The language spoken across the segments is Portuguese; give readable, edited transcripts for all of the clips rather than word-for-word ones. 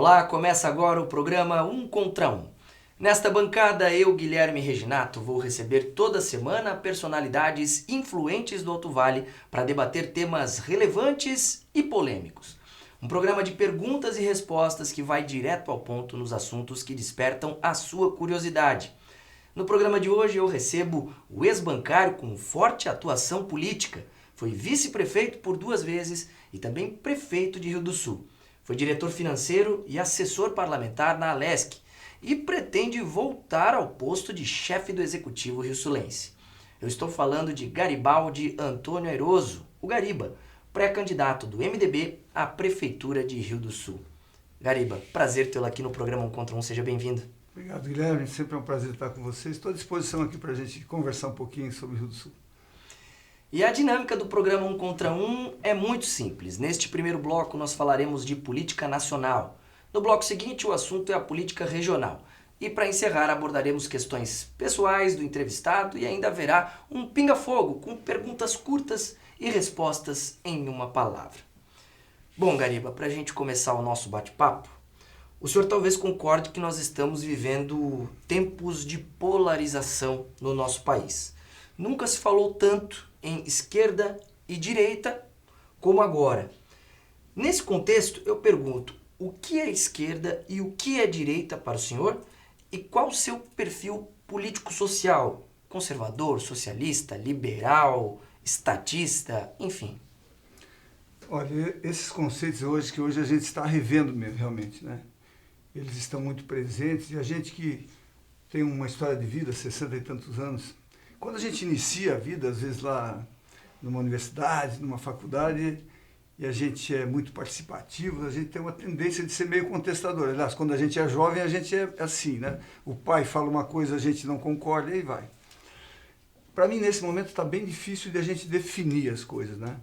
Olá, começa agora o programa Um Contra Um. Nesta bancada, eu, Guilherme Reginato, vou receber toda semana personalidades influentes do Alto Vale para debater temas relevantes e polêmicos. Um programa de perguntas e respostas que vai direto ao ponto nos assuntos que despertam a sua curiosidade. No programa de hoje eu recebo o ex-bancário com forte atuação política, foi vice-prefeito por 2 vezes e também prefeito de Rio do Sul. Foi diretor financeiro e assessor parlamentar na Alesc e pretende voltar ao posto de chefe do Executivo rio-sulense. Eu estou falando de Garibaldi Antônio Airoso, o Gariba, pré-candidato do MDB à Prefeitura de Rio do Sul. Gariba, prazer tê-lo aqui no programa Um Contra Um, seja bem-vindo. Obrigado, Guilherme. Sempre é um prazer estar com vocês. Estou à disposição aqui para a gente conversar um pouquinho sobre o Rio do Sul. E a dinâmica do programa Um Contra Um é muito simples. Neste primeiro bloco nós falaremos de política nacional. No bloco seguinte o assunto é a política regional. E para encerrar abordaremos questões pessoais do entrevistado e ainda haverá um pinga-fogo com perguntas curtas e respostas em uma palavra. Bom, Gariba, para a gente começar o nosso bate-papo, o senhor talvez concorde que nós estamos vivendo tempos de polarização no nosso país. Nunca se falou tanto em esquerda e direita como agora. Nesse contexto, eu pergunto, o que é esquerda e o que é direita para o senhor? E qual o seu perfil político-social? Conservador, socialista, liberal, estatista, enfim. Olha, esses conceitos que hoje a gente está revendo mesmo, realmente, né? Eles estão muito presentes e a gente que tem uma história de vida, 60 e tantos anos, quando a gente inicia a vida, às vezes lá numa universidade, numa faculdade, e a gente é muito participativo, a gente tem uma tendência de ser meio contestador. Aliás, quando a gente é jovem, a gente é assim, né? O pai fala uma coisa, a gente não concorda, e aí vai. Para mim, nesse momento, está bem difícil de a gente definir as coisas, né?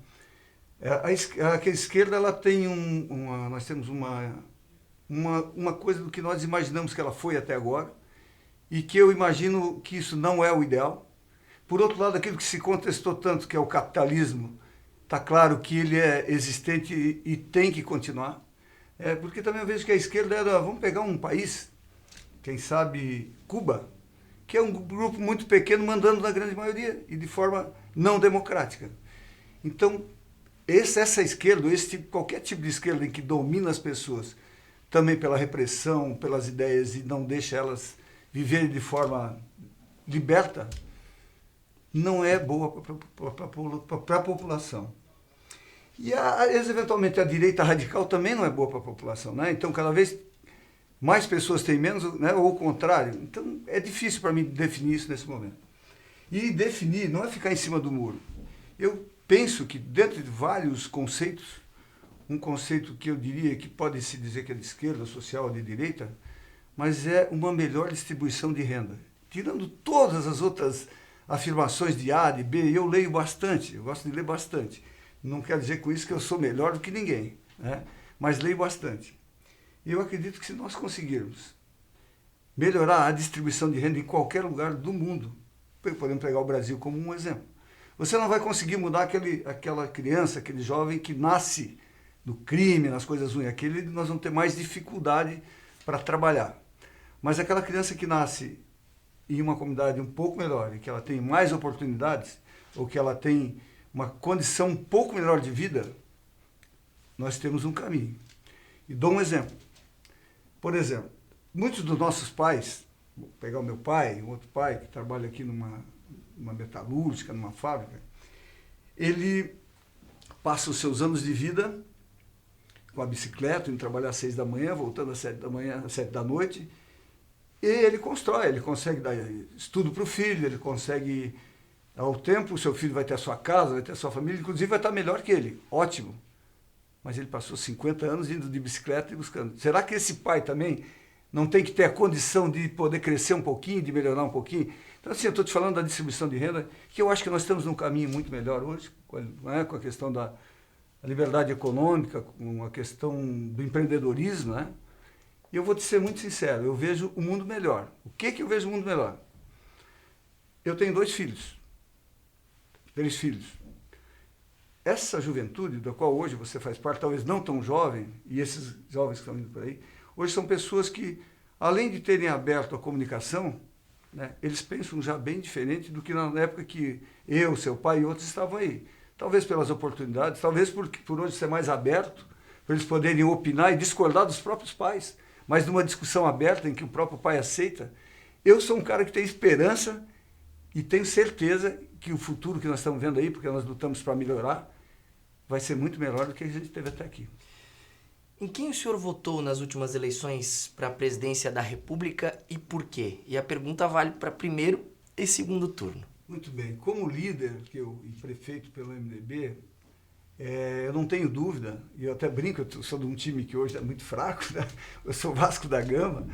A esquerda, ela tem nós temos uma coisa do que nós imaginamos que ela foi até agora, e que eu imagino que isso não é o ideal. Por outro lado, aquilo que se contestou tanto, que é o capitalismo, está claro que ele é existente e tem que continuar. Porque também eu vejo que a esquerda era, vamos pegar um país, quem sabe Cuba, que é um grupo muito pequeno mandando na grande maioria e de forma não democrática. Então, essa esquerda, qualquer tipo de esquerda em que domina as pessoas, também pela repressão, pelas ideias e não deixa elas viverem de forma liberta, não é boa para a população. E, eventualmente, a direita radical também não é boa para a população, né? Então, cada vez mais pessoas têm menos, né? Ou o contrário. Então, é difícil para mim definir isso nesse momento. E definir não é ficar em cima do muro. Eu penso que, dentro de vários conceitos, um conceito que eu diria que pode se dizer que é de esquerda, social ou de direita, mas é uma melhor distribuição de renda. Tirando todas as outras afirmações de A, de B, eu leio bastante, eu gosto de ler bastante. Não quero dizer com isso que eu sou melhor do que ninguém, né? Mas leio bastante. E eu acredito que se nós conseguirmos melhorar a distribuição de renda em qualquer lugar do mundo, podemos pegar o Brasil como um exemplo, você não vai conseguir mudar aquela criança, aquele jovem que nasce no crime, nas coisas ruins. Aquele nós vamos ter mais dificuldade para trabalhar. Mas aquela criança que nasce em uma comunidade um pouco melhor, e que ela tem mais oportunidades, ou que ela tem uma condição um pouco melhor de vida, nós temos um caminho. E dou um exemplo. Por exemplo, muitos dos nossos pais, vou pegar o meu pai, um outro pai que trabalha aqui numa metalúrgica, numa fábrica, ele passa os seus anos de vida com a bicicleta, indo trabalhar às 6 da manhã, voltando às 7 da manhã, às 7 da noite, e ele constrói, ele consegue dar estudo para o filho, ele consegue, ao tempo, o seu filho vai ter a sua casa, vai ter a sua família, inclusive vai estar melhor que ele, ótimo. Mas ele passou 50 anos indo de bicicleta e buscando. Será que esse pai também não tem que ter a condição de poder crescer um pouquinho, de melhorar um pouquinho? Então, assim, eu estou te falando da distribuição de renda, que eu acho que nós estamos num caminho muito melhor hoje, com a questão da liberdade econômica, com a questão do empreendedorismo, né? E eu vou te ser muito sincero, eu vejo o mundo melhor. O que eu vejo o mundo melhor? Eu tenho 2 filhos, 3 filhos. Essa juventude, da qual hoje você faz parte, talvez não tão jovem, e esses jovens que estão indo por aí, Hoje são pessoas que, além de terem aberto a comunicação, né, eles pensam já bem diferente do que na época que eu, seu pai e outros estavam aí. Talvez pelas oportunidades, talvez por hoje ser mais aberto, para eles poderem opinar e discordar dos próprios pais, mas numa discussão aberta em que o próprio pai aceita. Eu sou um cara que tem esperança e tenho certeza que o futuro que nós estamos vendo aí, porque nós lutamos para melhorar, vai ser muito melhor do que a gente teve até aqui. Em quem o senhor votou nas últimas eleições para a presidência da República e por quê? E a pergunta vale para primeiro e segundo turno. Muito bem. Como líder e prefeito pelo MDB, eu não tenho dúvida, e eu até brinco, eu sou de um time que hoje é muito fraco, né? Eu sou Vasco da Gama,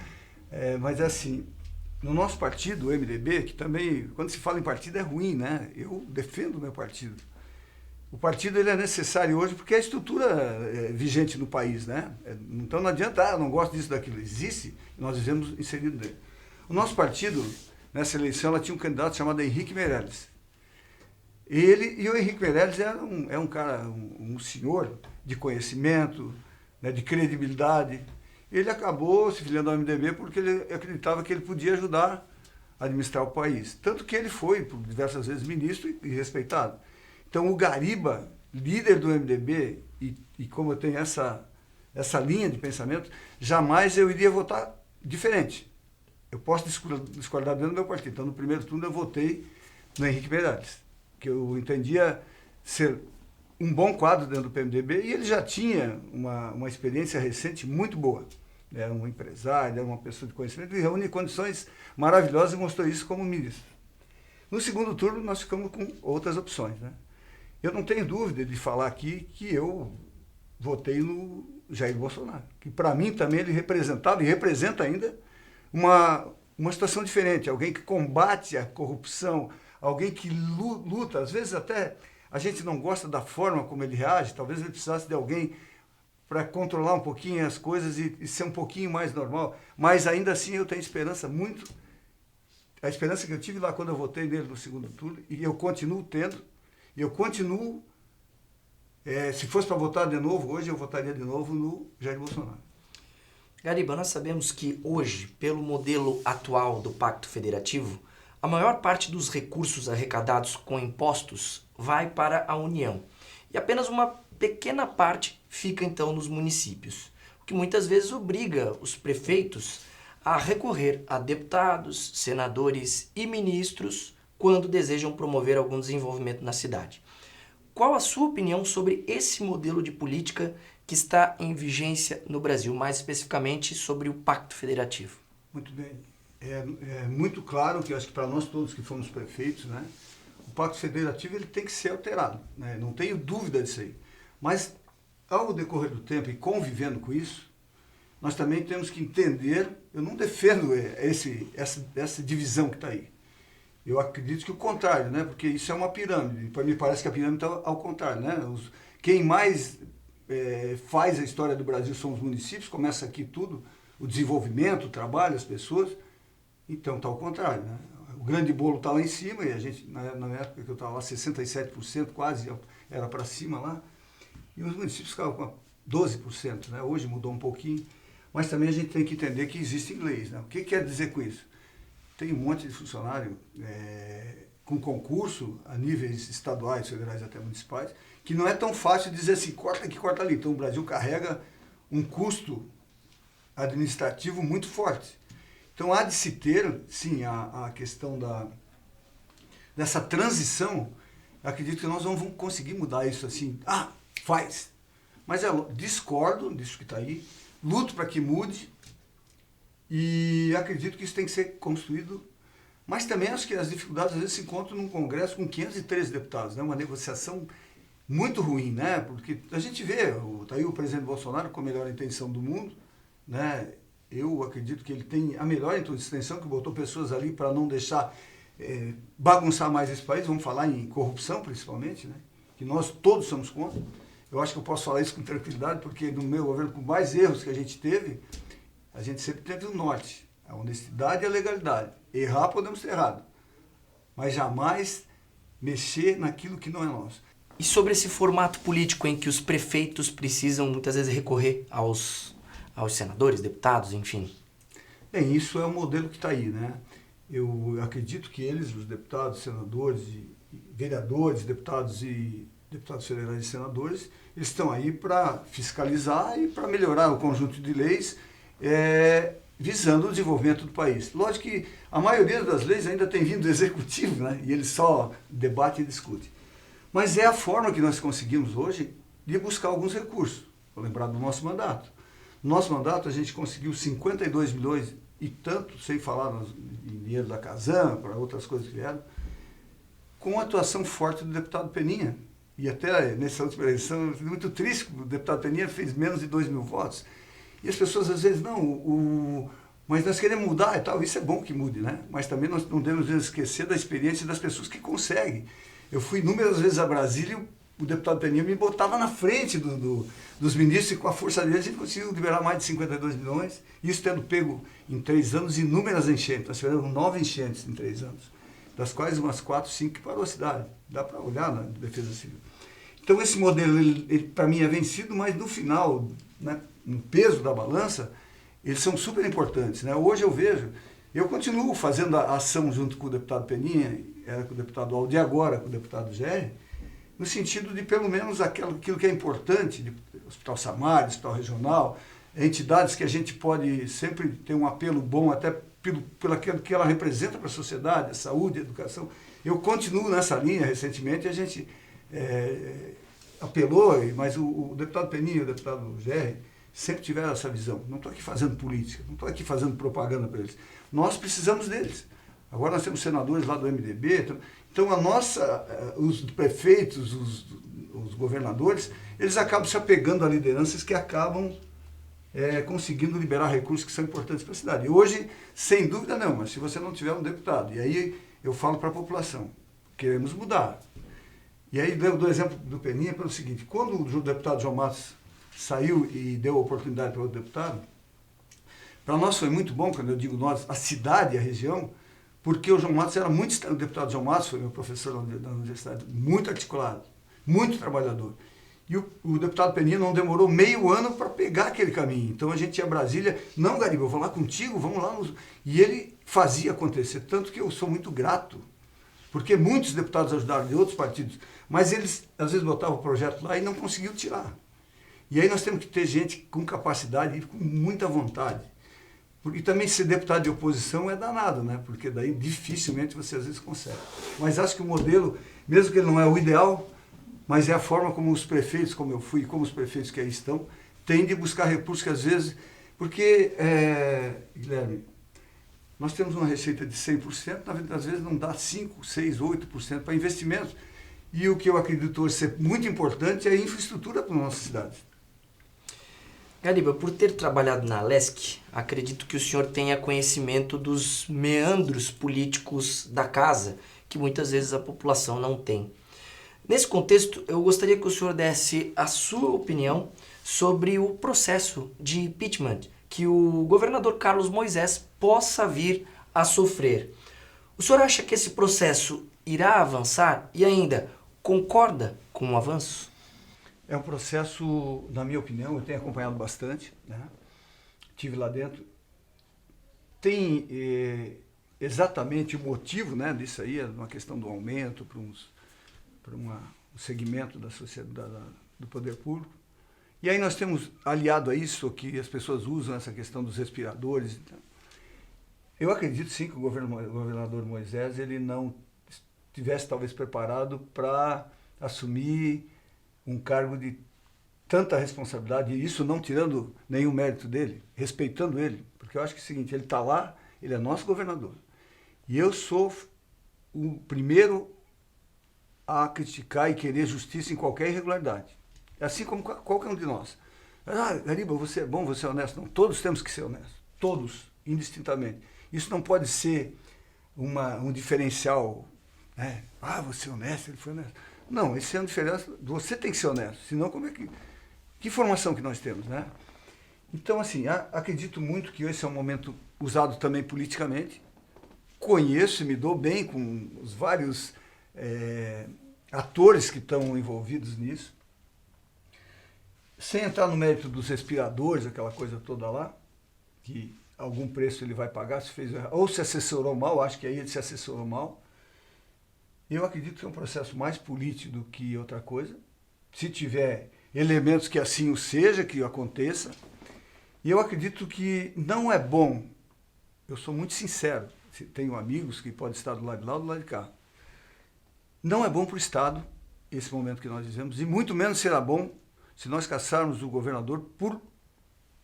mas é assim, no nosso partido, o MDB, que também, quando se fala em partido é ruim, né? Eu defendo o meu partido. O partido ele é necessário hoje porque é a estrutura vigente no país, né? Então não adianta, eu não gosto disso, daquilo. Existe, e nós vivemos inserido nele. O nosso partido, nessa eleição, ela tinha um candidato chamado Henrique Meirelles. O Henrique Meirelles é um cara, um senhor de conhecimento, né, de credibilidade. Ele acabou se filiando ao MDB porque ele acreditava que ele podia ajudar a administrar o país. Tanto que ele foi, por diversas vezes, ministro e respeitado. Então, o Gariba, líder do MDB, e como eu tenho essa linha de pensamento, jamais eu iria votar diferente. Eu posso discordar dentro do meu partido. Então, no primeiro turno, eu votei no Henrique Meirelles, que eu entendia ser um bom quadro dentro do PMDB, e ele já tinha uma experiência recente muito boa. Era um empresário, era uma pessoa de conhecimento, e reúne condições maravilhosas e mostrou isso como ministro. No segundo turno, nós ficamos com outras opções, né? Eu não tenho dúvida de falar aqui que eu votei no Jair Bolsonaro, que para mim também ele representava e representa ainda uma situação diferente, alguém que combate a corrupção, alguém que luta, às vezes até a gente não gosta da forma como ele reage, talvez ele precisasse de alguém para controlar um pouquinho as coisas e ser um pouquinho mais normal, mas ainda assim eu tenho esperança muito, a esperança que eu tive lá quando eu votei nele no segundo turno, e eu continuo tendo. Eu continuo, se fosse para votar de novo, hoje eu votaria de novo no Jair Bolsonaro. Gariba, nós sabemos que hoje, pelo modelo atual do Pacto Federativo, a maior parte dos recursos arrecadados com impostos vai para a União. E apenas uma pequena parte fica então nos municípios, o que muitas vezes obriga os prefeitos a recorrer a deputados, senadores e ministros quando desejam promover algum desenvolvimento na cidade. Qual a sua opinião sobre esse modelo de política que está em vigência no Brasil, mais especificamente sobre o Pacto Federativo? Muito bem. É muito claro que, acho que para nós todos que fomos prefeitos, né, o Pacto Federativo ele tem que ser alterado, né, não tenho dúvida disso aí. Mas, ao decorrer do tempo e convivendo com isso, nós também temos que entender, eu não defendo essa divisão que está aí. Eu acredito que o contrário, né? Porque isso é uma pirâmide. Me parece que a pirâmide está ao contrário, né? Quem mais faz a história do Brasil são os municípios, começa aqui tudo, o desenvolvimento, o trabalho, as pessoas. Então está ao contrário, né? O grande bolo está lá em cima, e a gente, na época que eu estava lá, 67% quase era para cima lá, e os municípios ficavam com 12%, né? Hoje mudou um pouquinho, mas também a gente tem que entender que existem leis, né? O que quer dizer com isso? Tem um monte de funcionário com concurso a níveis estaduais, federais até municipais, que não é tão fácil dizer assim, corta aqui, corta ali. Então o Brasil carrega um custo administrativo muito forte. Então há de se ter, sim, a questão dessa transição. Acredito que nós não vamos conseguir mudar isso assim, faz. Mas eu discordo disso que está aí, luto para que mude, e acredito que isso tem que ser construído, mas também acho que as dificuldades às vezes se encontram num Congresso com 513 deputados, né? Uma negociação muito ruim, né? Porque a gente vê, está aí o presidente Bolsonaro com a melhor intenção do mundo, né? Eu acredito que ele tem a melhor intenção, que botou pessoas ali para não deixar bagunçar mais esse país, vamos falar em corrupção principalmente, né? Que nós todos somos contra. Eu acho que eu posso falar isso com tranquilidade, porque no meu governo, com mais erros que a gente sempre teve o norte, a honestidade e a legalidade. Errar, podemos ter errado, mas jamais mexer naquilo que não é nosso. E sobre esse formato político em que os prefeitos precisam muitas vezes recorrer aos senadores, deputados, enfim? Bem, isso é o modelo que está aí, né? Eu acredito que eles, os deputados, senadores, vereadores, deputados federais e senadores, eles estão aí para fiscalizar e para melhorar o conjunto de leis visando o desenvolvimento do país. Lógico que a maioria das leis ainda tem vindo do executivo, né? E eles só debatem e discutem. Mas é a forma que nós conseguimos hoje de buscar alguns recursos. Vou lembrar do nosso mandato. No nosso mandato a gente conseguiu 52 milhões e tanto, sem falar em dinheiro da Casan, para outras coisas que vieram, com a atuação forte do deputado Peninha. E até nessa última eleição, muito triste, o deputado Peninha fez menos de 2 mil votos. E as pessoas às vezes, mas nós queremos mudar e tal, isso é bom que mude, né? Mas também nós não devemos esquecer da experiência das pessoas que conseguem. Eu fui inúmeras vezes a Brasília e o deputado Peninha me botava na frente dos ministros e com a força dele a gente conseguiu liberar mais de 52 milhões, isso tendo pego em 3 anos inúmeras enchentes. Nós tivemos 9 enchentes em 3 anos, das quais umas 4, 5 que parou a cidade. Dá para olhar na Defesa Civil. Então esse modelo, ele para mim é vencido, mas no final, né, no peso da balança, eles são super importantes, né? Hoje eu continuo fazendo a ação junto com o deputado Peninha, era com o deputado Aldi, agora com o deputado Géry, no sentido de pelo menos aquilo que é importante, de Hospital Samar, Hospital Regional, entidades que a gente pode sempre ter um apelo bom, até pelo aquilo que ela representa para a sociedade, a saúde, a educação. Eu continuo nessa linha, recentemente a gente apelou, mas o deputado Peninha e o deputado Géry sempre tiveram essa visão. Não estou aqui fazendo política, não estou aqui fazendo propaganda para eles. Nós precisamos deles. Agora nós temos senadores lá do MDB, então os prefeitos, os governadores, eles acabam se apegando a lideranças que acabam conseguindo liberar recursos que são importantes para a cidade. E hoje, sem dúvida nenhuma, se você não tiver um deputado, e aí eu falo para a população, queremos mudar. E aí eu dou o exemplo do Peninha pelo seguinte, quando o deputado João Matos saiu e deu a oportunidade para outro deputado, para nós foi muito bom, quando eu digo nós, a cidade e a região, porque o João Matos era o deputado João Matos foi meu professor da universidade, muito articulado, muito trabalhador. E o deputado Peninha não demorou meio ano para pegar aquele caminho. Então a gente ia a Brasília, não, Gariba, eu vou lá contigo, vamos lá. E ele fazia acontecer, tanto que eu sou muito grato, porque muitos deputados ajudaram de outros partidos, mas eles às vezes botavam o projeto lá e não conseguiam tirar. E aí nós temos que ter gente com capacidade e com muita vontade. E também ser deputado de oposição é danado, né? Porque daí dificilmente você às vezes consegue. Mas acho que o modelo, mesmo que ele não é o ideal, mas é a forma como os prefeitos, como eu fui, como os prefeitos que aí estão, têm de buscar recursos que às vezes... Porque, Guilherme, nós temos uma receita de 100%, às vezes não dá 5%, 6%, 8% para investimentos. E o que eu acredito hoje ser muito importante é a infraestrutura para a nossa cidade. Gariba, por ter trabalhado na Alesc, acredito que o senhor tenha conhecimento dos meandros políticos da casa, que muitas vezes a população não tem. Nesse contexto, eu gostaria que o senhor desse a sua opinião sobre o processo de impeachment que o governador Carlos Moisés possa vir a sofrer. O senhor acha que esse processo irá avançar e ainda concorda com o avanço? É um processo, na minha opinião, eu tenho acompanhado bastante, né? Estive lá dentro. Tem exatamente o motivo, né, disso aí, é uma questão do aumento para um segmento da sociedade, do poder público. E aí nós temos, aliado a isso, que as pessoas usam essa questão dos respiradores. Então, eu acredito sim que o governador Moisés ele não estivesse talvez preparado para assumir um cargo de tanta responsabilidade, e isso não tirando nenhum mérito dele, respeitando ele, porque eu acho que é o seguinte, ele está lá, ele é nosso governador, e eu sou o primeiro a criticar e querer justiça em qualquer irregularidade, assim como qualquer um de nós. Gariba, você é bom, você é honesto. Não, todos temos que ser honestos, todos, indistintamente. Isso não pode ser um diferencial, né? Você é honesto, ele foi honesto. Não, esse é uma diferença, você tem que ser honesto, senão como é que formação que nós temos, né? Então, assim, acredito muito que esse é um momento usado também politicamente, conheço e me dou bem com os vários atores que estão envolvidos nisso. sem entrar no mérito dos respiradores, aquela coisa toda lá, que algum preço ele vai pagar, se fez errado, ou se assessorou mal, acho que aí ele se assessorou mal. Eu acredito que é um processo mais político do que outra coisa. Se tiver elementos que assim o seja, que aconteça. E eu acredito que não é bom, eu sou muito sincero, tenho amigos que podem estar do lado de lá ou do lado de cá. Não é bom para o Estado esse momento que nós vivemos, e muito menos será bom se nós caçarmos o governador por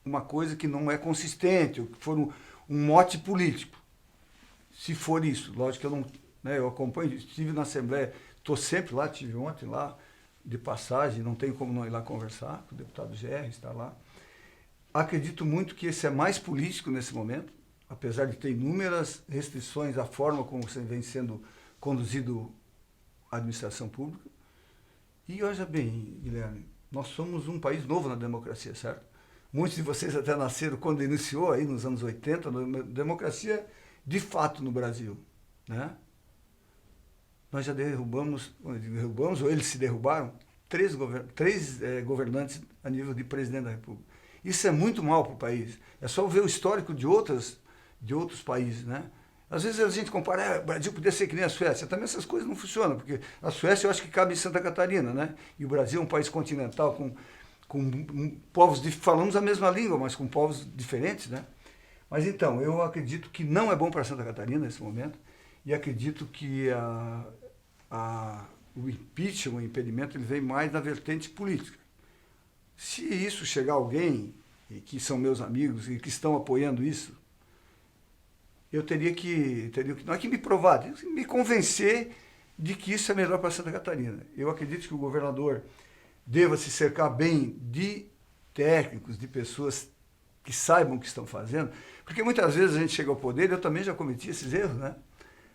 uma coisa que não é consistente, ou que for um mote político. Se for isso, lógico que eu não, né, eu acompanho, estive na Assembleia, estou sempre lá, estive ontem lá, de passagem, não tenho como não ir lá conversar, com o deputado GR está lá. Acredito muito que esse é mais político nesse momento, apesar de ter inúmeras restrições à forma como vem sendo conduzido a administração pública. E olha bem, Guilherme, nós somos um país novo na democracia, certo? Muitos de vocês até nasceram quando iniciou aí nos anos 80, a democracia de fato no Brasil, né? Nós já derrubamos, ou eles se derrubaram, três governantes a nível de presidente da República. Isso é muito mal para o país. É só ver o histórico de outros países, né? Às vezes a gente compara, o Brasil podia ser que nem a Suécia. Também essas coisas não funcionam, porque a Suécia eu acho que cabe em Santa Catarina, né? E o Brasil é um país continental com povos, falamos a mesma língua, mas com povos diferentes, né? Mas então, eu acredito que não é bom para Santa Catarina nesse momento, e acredito que o impeachment, o impedimento, ele vem mais na vertente política. Se isso chegar a alguém, e que são meus amigos e que estão apoiando isso, eu teria que não é que me provar, teria que me convencer de que isso é melhor para Santa Catarina. Eu acredito que o governador deva se cercar bem de técnicos, de pessoas que saibam o que estão fazendo, porque muitas vezes a gente chega ao poder, eu também já cometi esses erros, né?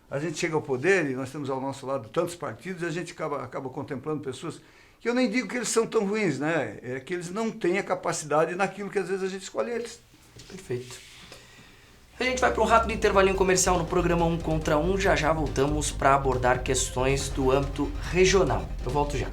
A gente chega ao poder e nós temos ao nosso lado tantos partidos e a gente acaba contemplando pessoas que eu nem digo que eles são tão ruins, né? É que eles não têm a capacidade naquilo que às vezes a gente escolhe eles. Perfeito. A gente vai para um rápido intervalinho comercial no programa 1 contra 1. Já voltamos para abordar questões do âmbito regional. Eu volto já.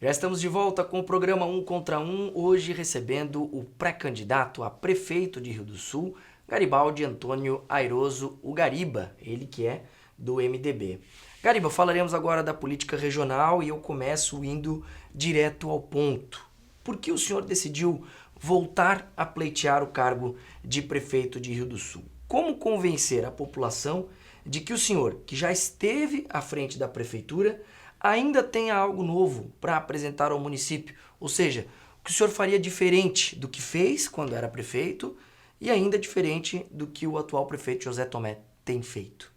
Já estamos de volta com o programa 1 contra 1, hoje recebendo o pré-candidato a prefeito de Rio do Sul, Garibaldi Antônio Airoso, o Gariba, ele que é do MDB. Gariba, falaremos agora da política regional e eu começo indo direto ao ponto. Por que o senhor decidiu voltar a pleitear o cargo de prefeito de Rio do Sul? Como convencer a população de que o senhor, que já esteve à frente da prefeitura, ainda tenha algo novo para apresentar ao município? Ou seja, o que o senhor faria diferente do que fez quando era prefeito e ainda diferente do que o atual prefeito José Tomé tem feito?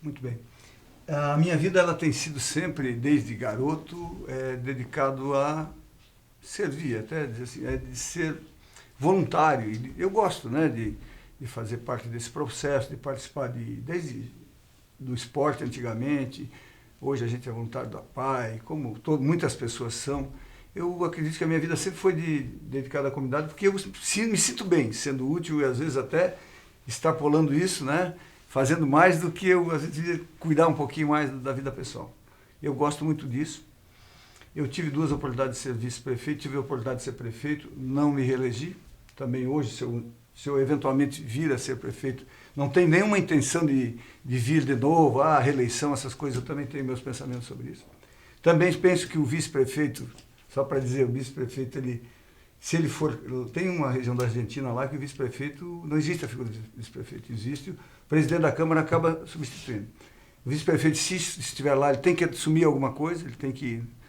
Muito bem. A minha vida ela tem sido sempre, desde garoto, dedicado a servir, até dizer assim, de ser voluntário. Eu gosto, né, de fazer parte desse processo, de participar desde do esporte antigamente. Hoje a gente é voluntário da PAI, como muitas pessoas são. Eu acredito que a minha vida sempre foi dedicada à comunidade, porque eu me sinto bem, sendo útil e às vezes até extrapolando isso, né? Fazendo mais do que eu, às vezes, cuidar um pouquinho mais da vida pessoal. Eu gosto muito disso. Eu tive 2 oportunidades de ser vice-prefeito, tive a oportunidade de ser prefeito, não me reelegi. Também hoje, se eu eventualmente vir a ser prefeito, não tenho nenhuma intenção de vir de novo, reeleição, essas coisas, eu também tenho meus pensamentos sobre isso. Também penso que o vice-prefeito, só para dizer, o vice-prefeito, se ele for, tem uma região da Argentina lá que o vice-prefeito, não existe a figura de vice-prefeito, existe o presidente da Câmara acaba substituindo. O vice-prefeito, se estiver lá, ele tem que assumir alguma coisa,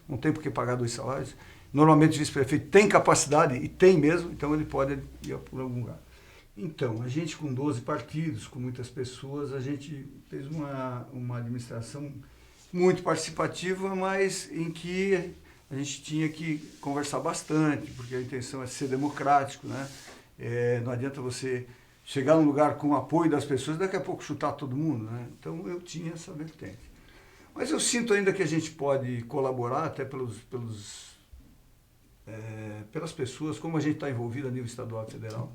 não tem por que pagar 2 salários. Normalmente o vice-prefeito tem capacidade, e tem mesmo, então ele pode ir por algum lugar. Então, a gente com 12 partidos, com muitas pessoas, a gente fez uma administração muito participativa, mas em que a gente tinha que conversar bastante, porque a intenção é ser democrático, né? Não adianta você chegar num lugar com o apoio das pessoas e daqui a pouco chutar todo mundo, né? Então eu tinha essa vertente. Mas eu sinto ainda que a gente pode colaborar até pelas pessoas, como a gente está envolvido a nível estadual e federal.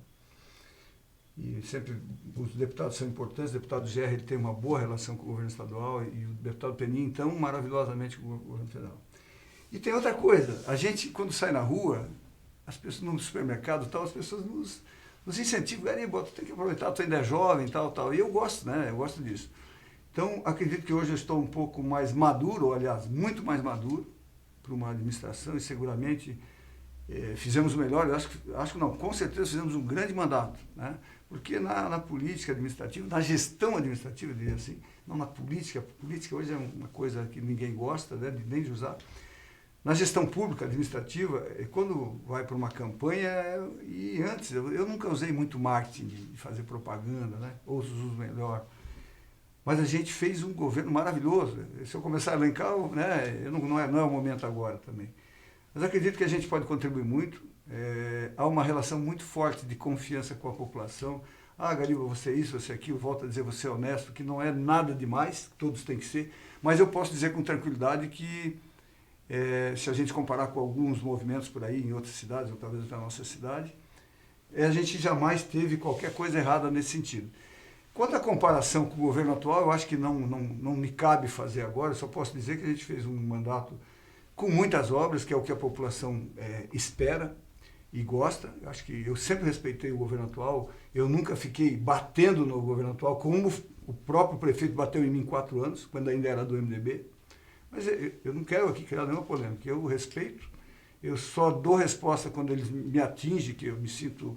E sempre os deputados são importantes, o deputado Gerri ele tem uma boa relação com o governo estadual e o deputado Penin, então, maravilhosamente com o governo federal. E tem outra coisa, a gente, quando sai na rua, as pessoas no supermercado e tal, as pessoas nos incentivam, Gariba, tu tem que aproveitar, tu ainda é jovem, tal, e eu gosto, né, eu gosto disso. Então, acredito que hoje eu estou um pouco mais maduro, ou, aliás, muito mais maduro para uma administração e seguramente fizemos o melhor, acho que não, com certeza fizemos um grande mandato, né? Porque na política administrativa, na gestão administrativa, eu diria assim, não na política, a política hoje é uma coisa que ninguém gosta, né, nem de usar. Na gestão pública administrativa, quando vai para uma campanha, e antes, eu nunca usei muito marketing de fazer propaganda, né, ou uso melhor. Mas a gente fez um governo maravilhoso. Se eu começar a elencar, né, não é o momento agora também. Mas acredito que a gente pode contribuir muito. Há uma relação muito forte de confiança com a população. Gariba, você é isso, você é aquilo, volto a dizer, você é honesto, que não é nada demais, todos têm que ser. Mas eu posso dizer com tranquilidade que, se a gente comparar com alguns movimentos por aí, em outras cidades, ou talvez na nossa cidade, a gente jamais teve qualquer coisa errada nesse sentido. Quanto à comparação com o governo atual, eu acho que não me cabe fazer agora, eu só posso dizer que a gente fez um mandato com muitas obras, que é o que a população espera e gosta. Eu acho que eu sempre respeitei o governo atual, eu nunca fiquei batendo no governo atual, como o próprio prefeito bateu em mim 4 anos, quando ainda era do MDB. Mas eu não quero aqui criar nenhuma polêmica, eu respeito, eu só dou resposta quando eles me atingem, que eu me sinto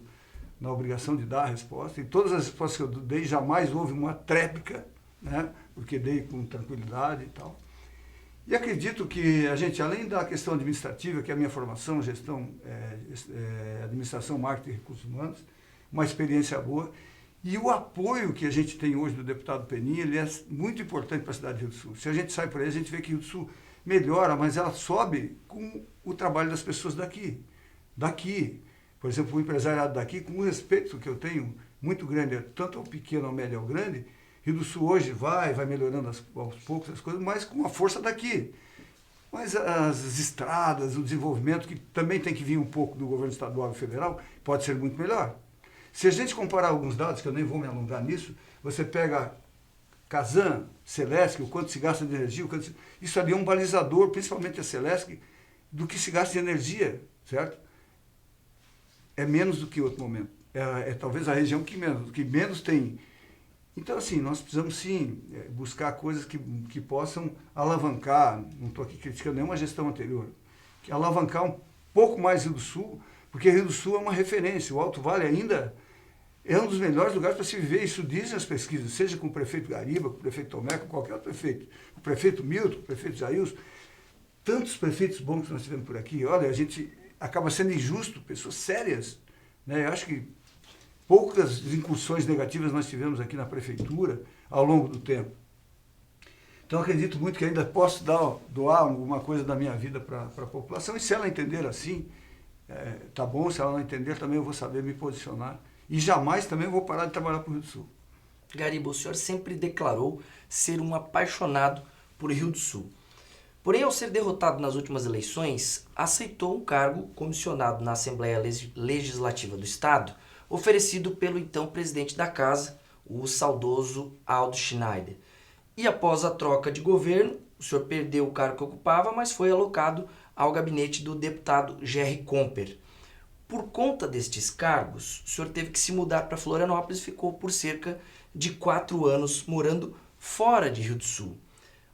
na obrigação de dar a resposta, e todas as respostas que eu dei jamais houve uma tréplica, né, porque dei com tranquilidade e tal. E acredito que a gente, além da questão administrativa, que é a minha formação, gestão, administração, marketing e recursos humanos, uma experiência boa, e o apoio que a gente tem hoje do deputado Penin, ele é muito importante para a cidade de Rio do Sul. Se a gente sai por aí, a gente vê que Rio do Sul melhora, mas ela sobe com o trabalho das pessoas daqui. Por exemplo, o empresariado daqui, com o respeito que eu tenho muito grande, tanto ao pequeno, ao médio, ao grande, Rio do Sul hoje vai melhorando aos poucos as coisas, mas com a força daqui. Mas as estradas, o desenvolvimento, que também tem que vir um pouco do governo estadual e federal, pode ser muito melhor. Se a gente comparar alguns dados, que eu nem vou me alongar nisso, você pega Casan, Celesc, o quanto se gasta de energia, isso ali é um balizador, principalmente a Celesc, do que se gasta de energia, certo? É menos do que outro momento. É talvez a região que menos tem. Então, assim, nós precisamos, sim, buscar coisas que possam alavancar, não estou aqui criticando nenhuma gestão anterior, que alavancar um pouco mais Rio do Sul, porque Rio do Sul é uma referência, o Alto Vale ainda é um dos melhores lugares para se viver, isso dizem as pesquisas, seja com o prefeito Gariba, com o prefeito Tomé, com qualquer outro prefeito, o prefeito Milton, o prefeito Jailson, tantos prefeitos bons que nós tivemos por aqui, olha, a gente acaba sendo injusto, pessoas sérias, né? Eu acho que poucas incursões negativas nós tivemos aqui na prefeitura ao longo do tempo. Então, acredito muito que ainda posso doar alguma coisa da minha vida para a população, e se ela entender assim, tá bom, se ela não entender, também eu vou saber me posicionar, e jamais também eu vou parar de trabalhar para o Rio do Sul. Gariba, o senhor sempre declarou ser um apaixonado por Rio do Sul. Porém, ao ser derrotado nas últimas eleições, aceitou um cargo comissionado na Assembleia Legislativa do Estado, oferecido pelo então presidente da casa, o saudoso Aldo Schneider. E após a troca de governo, o senhor perdeu o cargo que ocupava, mas foi alocado ao gabinete do deputado Gerri Comper. Por conta destes cargos, o senhor teve que se mudar para Florianópolis e ficou por cerca de 4 anos morando fora de Rio do Sul.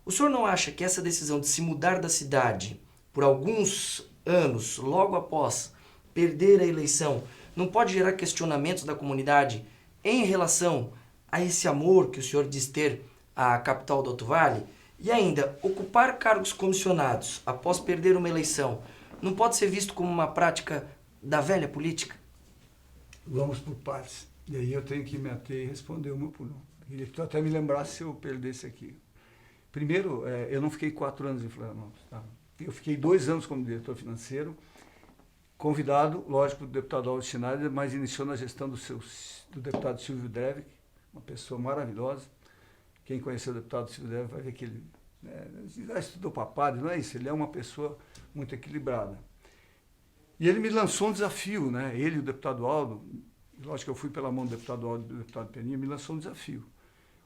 O senhor não acha que essa decisão de se mudar da cidade por alguns anos, logo após perder a eleição, não pode gerar questionamentos da comunidade em relação a esse amor que o senhor diz ter à capital do Alto Vale? E ainda, ocupar cargos comissionados após perder uma eleição não pode ser visto como uma prática da velha política? Vamos por partes. E aí eu tenho que me ater e responder uma por uma. Queria que tu até me lembrasse se eu perdesse aqui. Primeiro, eu não fiquei 4 anos em Florianópolis. Tá? Eu fiquei 2 anos como diretor financeiro, convidado, lógico, do deputado Aldo Schneider, mas iniciou na gestão do deputado Silvio Drevik, uma pessoa maravilhosa. Quem conheceu o deputado Silvio Drevik vai ver que ele já estudou para padre, não é isso, ele é uma pessoa muito equilibrada. E ele me lançou um desafio, né? Ele e o deputado Aldo, lógico que eu fui pela mão do deputado Aldo e do deputado Peninha, me lançou um desafio.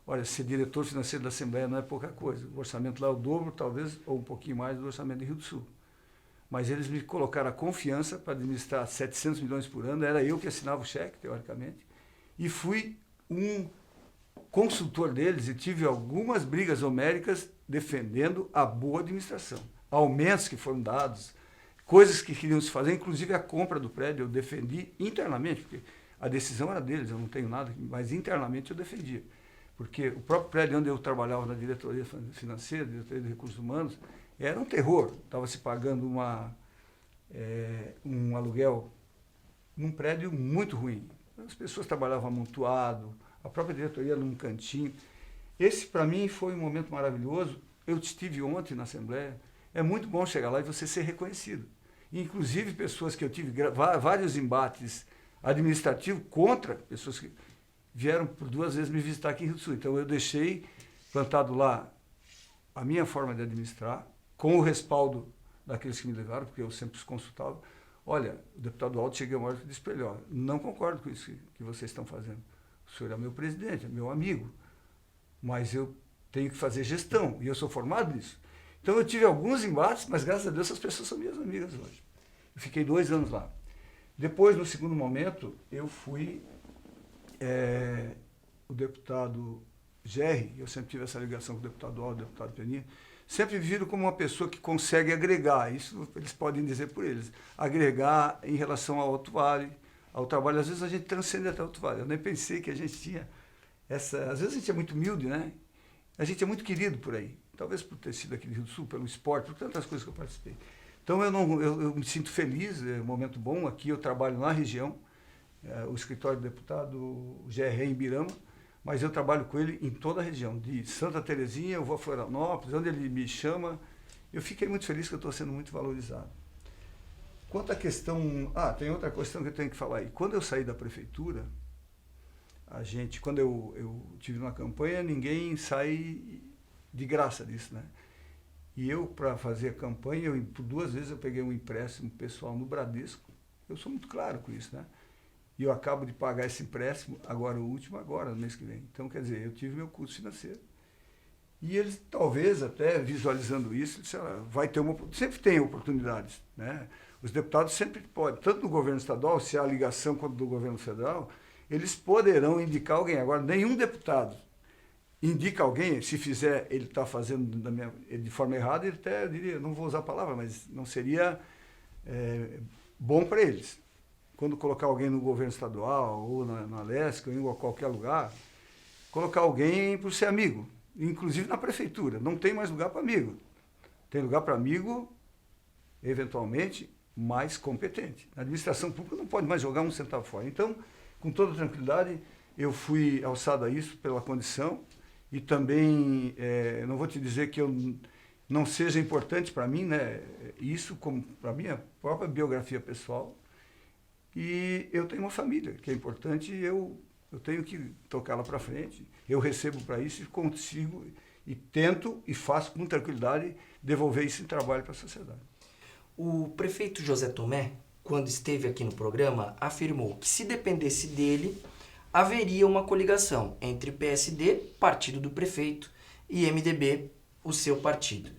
Olha, ser diretor financeiro da Assembleia não é pouca coisa. O orçamento lá é o dobro, talvez, ou um pouquinho mais do orçamento de Rio do Sul. Mas eles me colocaram a confiança para administrar 700 milhões por ano, era eu que assinava o cheque, teoricamente, e fui um consultor deles e tive algumas brigas homéricas defendendo a boa administração. Aumentos que foram dados, coisas que queriam se fazer, inclusive a compra do prédio eu defendi internamente, porque a decisão era deles, eu não tenho nada, mas internamente eu defendia. Porque o próprio prédio onde eu trabalhava na diretoria financeira, diretoria de recursos humanos, era um terror. Estava se pagando um aluguel num prédio muito ruim. As pessoas trabalhavam amontoado, a própria diretoria num cantinho. Esse, para mim, foi um momento maravilhoso. Eu estive ontem na Assembleia. É muito bom chegar lá e você ser reconhecido. Inclusive, pessoas que eu tive vários embates administrativos contra pessoas que vieram por 2 vezes me visitar aqui em Rio do Sul. Então, eu deixei plantado lá a minha forma de administrar, com o respaldo daqueles que me levaram, porque eu sempre os consultava. Olha, o deputado Aldo chega uma hora e disse para ele, não concordo com isso que vocês estão fazendo. O senhor é meu presidente, é meu amigo, mas eu tenho que fazer gestão, e eu sou formado nisso. Então eu tive alguns embates, mas graças a Deus essas pessoas são minhas amigas hoje. Eu fiquei 2 anos lá. Depois, no segundo momento, eu fui o deputado Gerri, eu sempre tive essa ligação com o deputado Aldo, o deputado Peninha, sempre viram como uma pessoa que consegue agregar, isso eles podem dizer por eles, agregar em relação ao Alto Vale, ao trabalho. Às vezes a gente transcende até o Alto Vale. Eu nem pensei que a gente tinha essa... Às vezes a gente é muito humilde, né? A gente é muito querido por aí. Talvez por ter sido aqui do Rio do Sul, pelo esporte, por tantas coisas que eu participei. Então eu me sinto feliz, é um momento bom. Aqui eu trabalho na região, o escritório do deputado GR em Birama, mas eu trabalho com ele em toda a região, de Santa Terezinha, eu vou a Florianópolis, onde ele me chama. Eu fiquei muito feliz que eu estou sendo muito valorizado. Quanto à questão... tem outra questão que eu tenho que falar aí. Quando eu saí da prefeitura, quando eu tive uma campanha, ninguém sai de graça disso, né? E eu, para fazer a campanha, por 2 vezes eu peguei um empréstimo pessoal no Bradesco. Eu sou muito claro com isso, né? E eu acabo de pagar esse empréstimo, agora o último, no mês que vem. Então, quer dizer, eu tive meu curso financeiro. E eles, talvez, até visualizando isso, disseram, sempre tem oportunidades, né? Os deputados sempre podem, tanto no governo estadual, se há ligação quanto do governo federal, eles poderão indicar alguém. Agora, nenhum deputado indica alguém, se fizer, ele está fazendo de forma errada, ele até, eu diria, não vou usar a palavra, mas não seria bom para eles. Quando colocar alguém no governo estadual, ou na Lesc, ou em qualquer lugar, colocar alguém por ser amigo, inclusive na prefeitura. Não tem mais lugar para amigo. Tem lugar para amigo, eventualmente, mais competente. A administração pública não pode mais jogar um centavo fora. Então, com toda tranquilidade, eu fui alçado a isso pela condição e também, não vou te dizer que eu não seja importante para mim, né? Isso como para a minha própria biografia pessoal. E eu tenho uma família, que é importante, e eu tenho que tocá-la para frente. Eu recebo para isso e consigo, e tento e faço com tranquilidade devolver isso em trabalho para a sociedade. O prefeito José Tomé, quando esteve aqui no programa, afirmou que se dependesse dele, haveria uma coligação entre PSD, partido do prefeito, e MDB, o seu partido.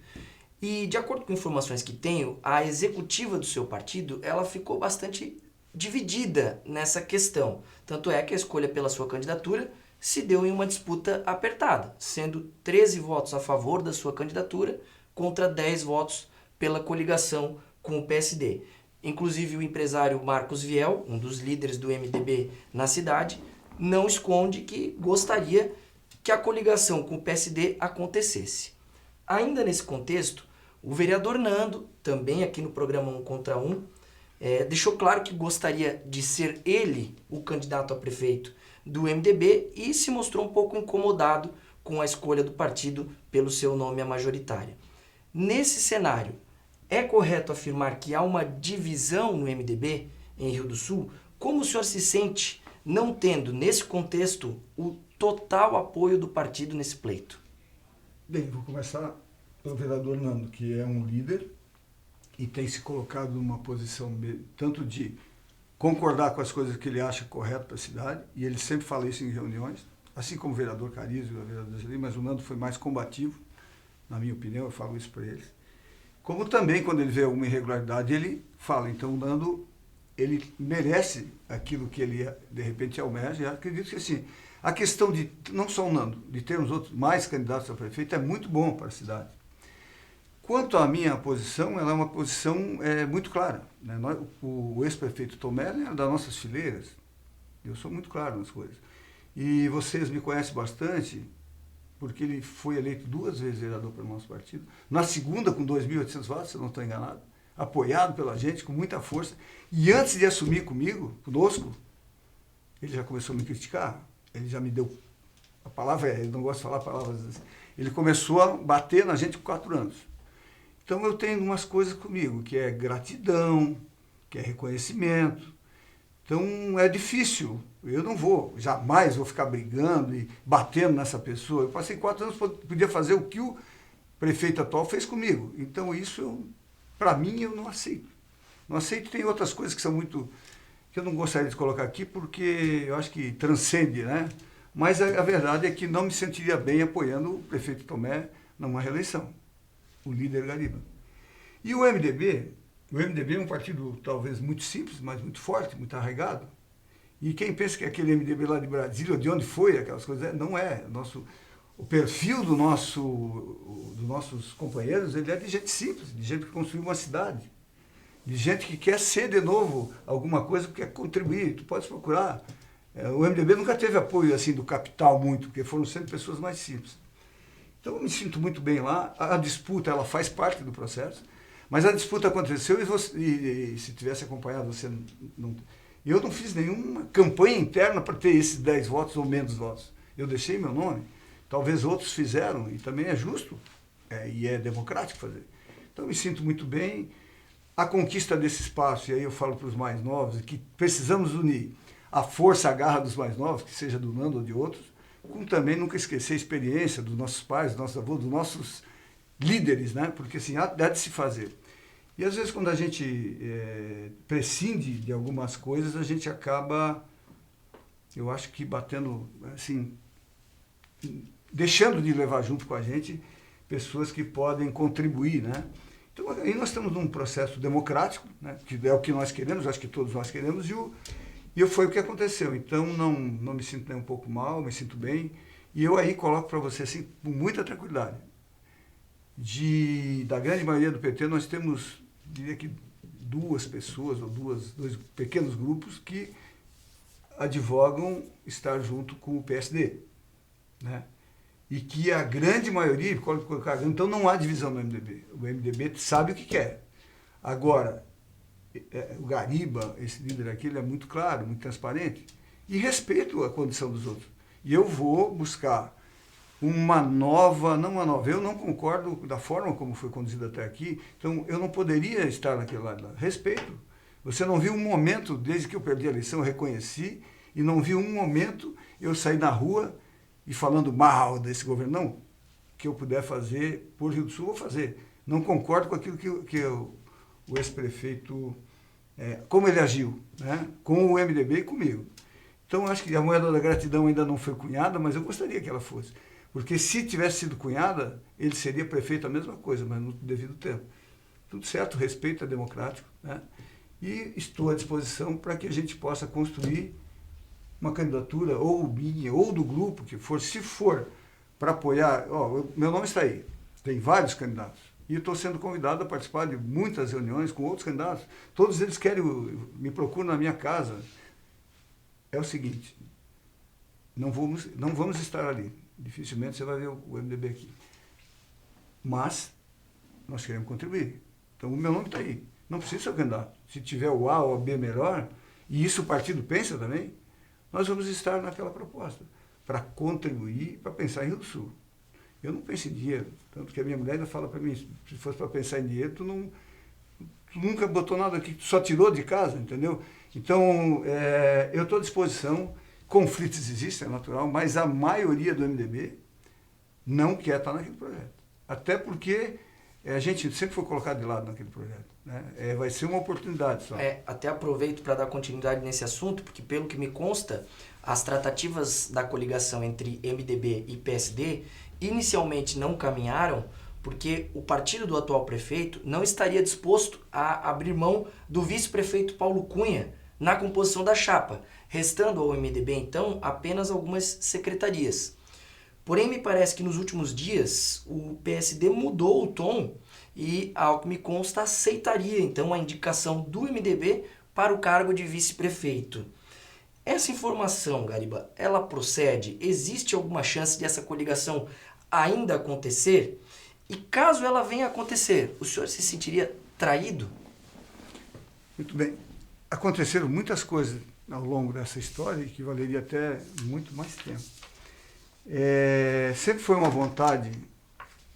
E, de acordo com informações que tenho, a executiva do seu partido, ela ficou bastante dividida nessa questão. Tanto é que a escolha pela sua candidatura se deu em uma disputa apertada, sendo 13 votos a favor da sua candidatura contra 10 votos pela coligação com o PSD. Inclusive o empresário Marcos Viel, um dos líderes do MDB na cidade, não esconde que gostaria que a coligação com o PSD acontecesse. Ainda nesse contexto, o vereador Nando, também aqui no programa 1 contra 1, deixou claro que gostaria de ser ele o candidato a prefeito do MDB e se mostrou um pouco incomodado com a escolha do partido pelo seu nome à majoritária. Nesse cenário, É correto afirmar que há uma divisão no MDB em Rio do Sul? Como o senhor se sente não tendo, nesse contexto, o total apoio do partido nesse pleito? Bem, vou começar pelo vereador Nando, que é um líder e tem se colocado numa posição tanto de concordar com as coisas que ele acha correto para a cidade, e ele sempre fala isso em reuniões, assim como o vereador Carizio, o vereador Zeli, mas o Nando foi mais combativo, na minha opinião, eu falo isso para eles. Como também, quando ele vê alguma irregularidade, ele fala. Então, o Nando, ele merece aquilo que ele, de repente, almeja, e acredito que, assim, a questão de, não só o Nando, de termos outros mais candidatos a prefeito é muito bom para a cidade. Quanto à minha posição, ela é uma posição muito clara. Né? O ex-prefeito Tomé é das nossas fileiras. Eu sou muito claro nas coisas. E vocês me conhecem bastante, porque ele foi eleito 2 vezes vereador pelo nosso partido. Na segunda, com 2.800 votos, se eu não estou enganado. Apoiado pela gente, com muita força. E antes de assumir conosco, ele já começou a me criticar. Ele já me deu... A palavra ele não gosta de falar palavras assim. Ele começou a bater na gente com 4 anos. Então eu tenho umas coisas comigo, que é gratidão, que é reconhecimento. Então é difícil, eu não vou, jamais vou ficar brigando e batendo nessa pessoa. Eu passei 4 anos, podia fazer o que o prefeito atual fez comigo. Então isso, para mim, eu não aceito. Não aceito, tem outras coisas que são muito, que eu não gostaria de colocar aqui, porque eu acho que transcende, né? Mas a verdade é que não me sentiria bem apoiando o prefeito Tomé numa reeleição. O líder Gariba. E o MDB é um partido talvez muito simples, mas muito forte, muito arraigado. E quem pensa que aquele MDB lá de Brasília, de onde foi aquelas coisas, não é. O perfil dos nossos companheiros, ele é de gente simples, de gente que construiu uma cidade, de gente que quer ser de novo alguma coisa, que quer contribuir. Tu pode procurar. O MDB nunca teve apoio assim do capital muito, porque foram sempre pessoas mais simples. Então eu me sinto muito bem lá, a disputa ela faz parte do processo, mas a disputa aconteceu e se tivesse acompanhado você não... Eu não fiz nenhuma campanha interna para ter esses 10 votos ou menos votos. Eu deixei meu nome, talvez outros fizeram, e também é justo, e é democrático fazer. Então eu me sinto muito bem, a conquista desse espaço, e aí eu falo para os mais novos, que precisamos unir a força, a garra dos mais novos, que seja do Nando ou de outros, como também nunca esquecer a experiência dos nossos pais, dos nossos avós, dos nossos líderes, né? Porque assim, há de se fazer. E às vezes quando a gente prescinde de algumas coisas, a gente acaba, eu acho que batendo, assim, deixando de levar junto com a gente pessoas que podem contribuir, né? Então aí nós estamos num processo democrático, né? Que é o que nós queremos, acho que todos nós queremos, e foi o que aconteceu. Então não me sinto nem um pouco mal, me sinto bem. E eu aí coloco para você, assim, com muita tranquilidade. Da grande maioria do PT, nós temos, diria que 2 pessoas, ou 2 pequenos grupos que advogam estar junto com o PSD. Né? E que a grande maioria, então não há divisão no MDB. O MDB sabe o que quer. Agora, o Gariba, esse líder aqui, ele é muito claro, muito transparente, e respeito a condição dos outros. E eu vou buscar eu não concordo da forma como foi conduzido até aqui, então eu não poderia estar naquele lado lá. Respeito. Você não viu um momento, desde que eu perdi a eleição, eu reconheci, e não viu um momento eu sair na rua e falando mal desse governo. Não, que eu puder fazer por Rio do Sul, vou fazer. Não concordo com aquilo que o ex-prefeito, como ele agiu, né? Com o MDB e comigo. Então, acho que a moeda da gratidão ainda não foi cunhada, mas eu gostaria que ela fosse. Porque se tivesse sido cunhada, ele seria prefeito a mesma coisa, mas no devido tempo. Tudo certo, respeito é democrático, né? E estou à disposição para que a gente possa construir uma candidatura, ou minha, ou do grupo que for, se for para apoiar, meu nome está aí, tem vários candidatos. E estou sendo convidado a participar de muitas reuniões com outros candidatos. Todos eles me procuram na minha casa. É o seguinte, não vamos estar ali. Dificilmente você vai ver o MDB aqui. Mas nós queremos contribuir. Então o meu nome está aí. Não precisa ser candidato. Se tiver o A ou o B melhor, e isso o partido pensa também, nós vamos estar naquela proposta para contribuir, para pensar em Rio do Sul. Eu não penso em dinheiro, tanto que a minha mulher ainda fala para mim, se fosse para pensar em dinheiro, tu Tu nunca botou nada aqui, tu só tirou de casa, entendeu? Então, eu estou à disposição, conflitos existem, é natural, mas a maioria do MDB não quer estar naquele projeto. Até porque a gente sempre foi colocado de lado naquele projeto. Né? Vai ser uma oportunidade só. Até aproveito para dar continuidade nesse assunto, porque pelo que me consta, as tratativas da coligação entre MDB e PSD inicialmente não caminharam porque o partido do atual prefeito não estaria disposto a abrir mão do vice-prefeito Paulo Cunha na composição da chapa, restando ao MDB, então, apenas algumas secretarias. Porém, me parece que nos últimos dias o PSD mudou o tom e, ao que me consta, aceitaria, então, a indicação do MDB para o cargo de vice-prefeito. Essa informação, Gariba, ela procede? Existe alguma chance dessa coligação ainda acontecer? E caso ela venha a acontecer, o senhor se sentiria traído? Muito bem. Aconteceram muitas coisas ao longo dessa história que valeria até muito mais tempo. Sempre foi uma vontade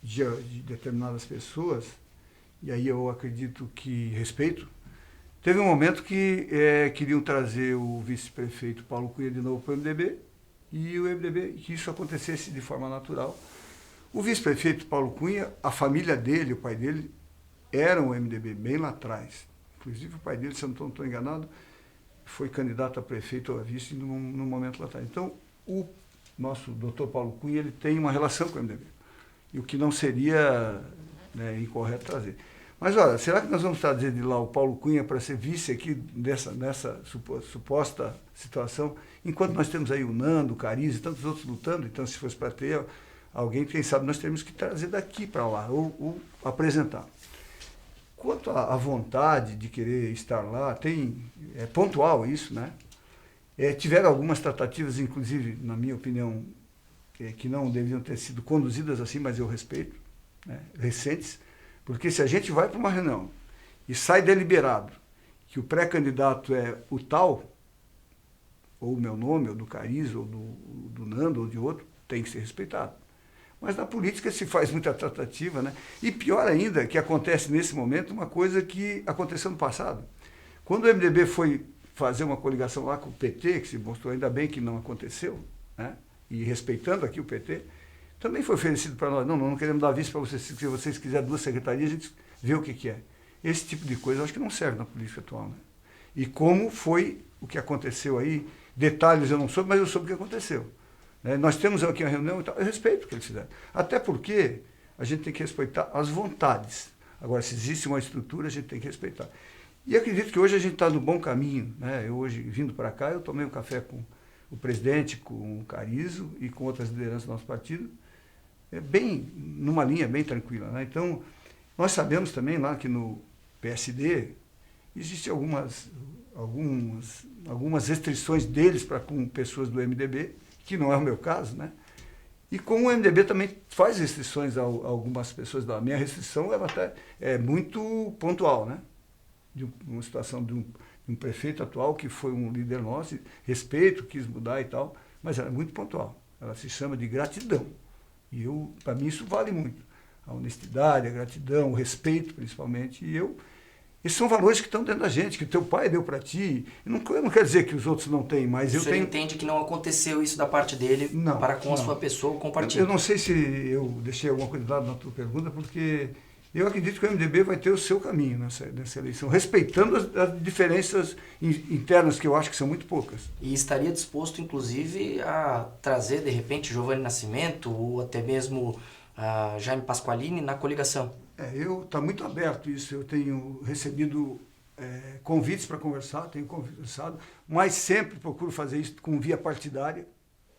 de determinadas pessoas, e aí eu acredito que respeito. Teve um momento que queriam trazer o vice-prefeito Paulo Cunha de novo para o MDB, e o MDB, que isso acontecesse de forma natural. O vice-prefeito Paulo Cunha, a família dele, o pai dele, eram o MDB bem lá atrás. Inclusive o pai dele, se eu não estou enganado, foi candidato a prefeito ou a vice num momento lá atrás. Então, o nosso doutor Paulo Cunha, ele tem uma relação com o MDB. E o que não seria incorreto trazer. Mas, olha, será que nós vamos trazer de lá o Paulo Cunha para ser vice aqui nessa suposta situação, enquanto nós temos aí o Nando, o Cariz e tantos outros lutando? Então, se fosse para ter alguém, quem sabe nós temos que trazer daqui para lá, ou apresentar. Quanto à vontade de querer estar lá, é pontual isso, né? Tiveram algumas tratativas, inclusive, na minha opinião, que não deviam ter sido conduzidas assim, mas eu respeito, né? Recentes, porque se a gente vai para uma reunião e sai deliberado que o pré-candidato é o tal, ou o meu nome, ou do Cariz, ou do Nando, ou de outro, tem que ser respeitado. Mas na política se faz muita tratativa, né? E pior ainda, que acontece nesse momento uma coisa que aconteceu no passado. Quando o MDB foi fazer uma coligação lá com o PT, que se mostrou ainda bem que não aconteceu, né? E respeitando aqui o PT, também foi oferecido para nós, não queremos dar vice para vocês, se vocês quiserem 2 secretarias, a gente vê o que é. Esse tipo de coisa eu acho que não serve na política atual, né? E como foi o que aconteceu aí, detalhes eu não soube, mas eu soube o que aconteceu. Nós temos aqui uma reunião e tal, eu respeito o que eles fizeram. Até porque a gente tem que respeitar as vontades. Agora, se existe uma estrutura, a gente tem que respeitar. E acredito que hoje a gente está no bom caminho, né? Eu hoje, vindo para cá, eu tomei um café com o presidente, com o Carizo e com outras lideranças do nosso partido, bem numa linha bem tranquila, né? Então, nós sabemos também lá que no PSD existem algumas restrições deles para com pessoas do MDB, que não é o meu caso, né? E como o MDB também faz restrições a algumas pessoas, a minha restrição ela até é muito pontual, né? De uma situação de um prefeito atual que foi um líder nosso, respeito, quis mudar e tal, mas ela é muito pontual. Ela se chama de gratidão. E para mim isso vale muito. A honestidade, a gratidão, o respeito principalmente. Esses são valores que estão dentro da gente, que o teu pai deu para ti. Eu não quero dizer que os outros não têm, mas eu tenho... O senhor entende que não aconteceu isso da parte dele para com a sua pessoa ou com o partido? Eu não sei se eu deixei alguma coisa de lado na tua pergunta, porque eu acredito que o MDB vai ter o seu caminho nessa eleição, respeitando as diferenças internas, que eu acho que são muito poucas. E estaria disposto, inclusive, a trazer, de repente, Giovanni Nascimento ou até mesmo Jaime Pasqualini na coligação? Está muito aberto isso. Eu tenho recebido convites para conversar, tenho conversado, mas sempre procuro fazer isso com via partidária,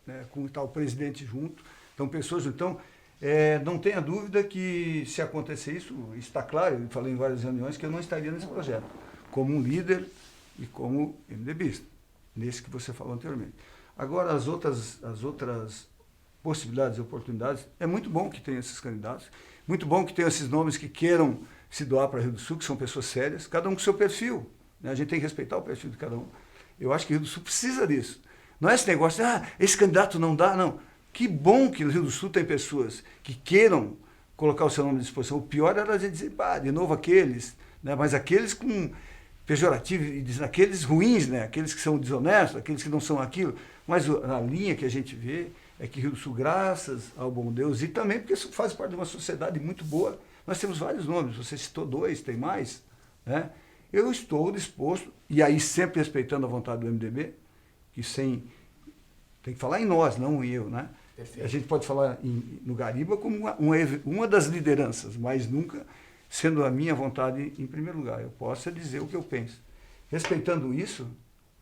né, com o tal presidente junto. Então, pessoas... Então, não tenha dúvida que, se acontecer isso, está claro, eu falei em várias reuniões, que eu não estaria nesse projeto, como um líder e como MDBista, nesse que você falou anteriormente. Agora, as outras possibilidades e oportunidades, é muito bom que tenha esses candidatos, muito bom que tenha esses nomes que queiram se doar para Rio do Sul, que são pessoas sérias, cada um com seu perfil, né? A gente tem que respeitar o perfil de cada um. Eu acho que Rio do Sul precisa disso. Não é esse negócio de, esse candidato não dá, não. Que bom que no Rio do Sul tem pessoas que queiram colocar o seu nome à disposição. O pior era a gente dizer, de novo aqueles, né? Mas aqueles com pejorativo, aqueles ruins, né? Aqueles que são desonestos, aqueles que não são aquilo. Mas a linha que a gente vê é que Rio do Sul, graças ao bom Deus, e também porque isso faz parte de uma sociedade muito boa, nós temos vários nomes, você citou 2, tem mais, né? Eu estou disposto, e aí sempre respeitando a vontade do MDB, que tem que falar em nós, não em eu, né? Perfeito. A gente pode falar no Gariba como uma das lideranças, mas nunca sendo a minha vontade em primeiro lugar. Eu posso dizer o que eu penso. Respeitando isso,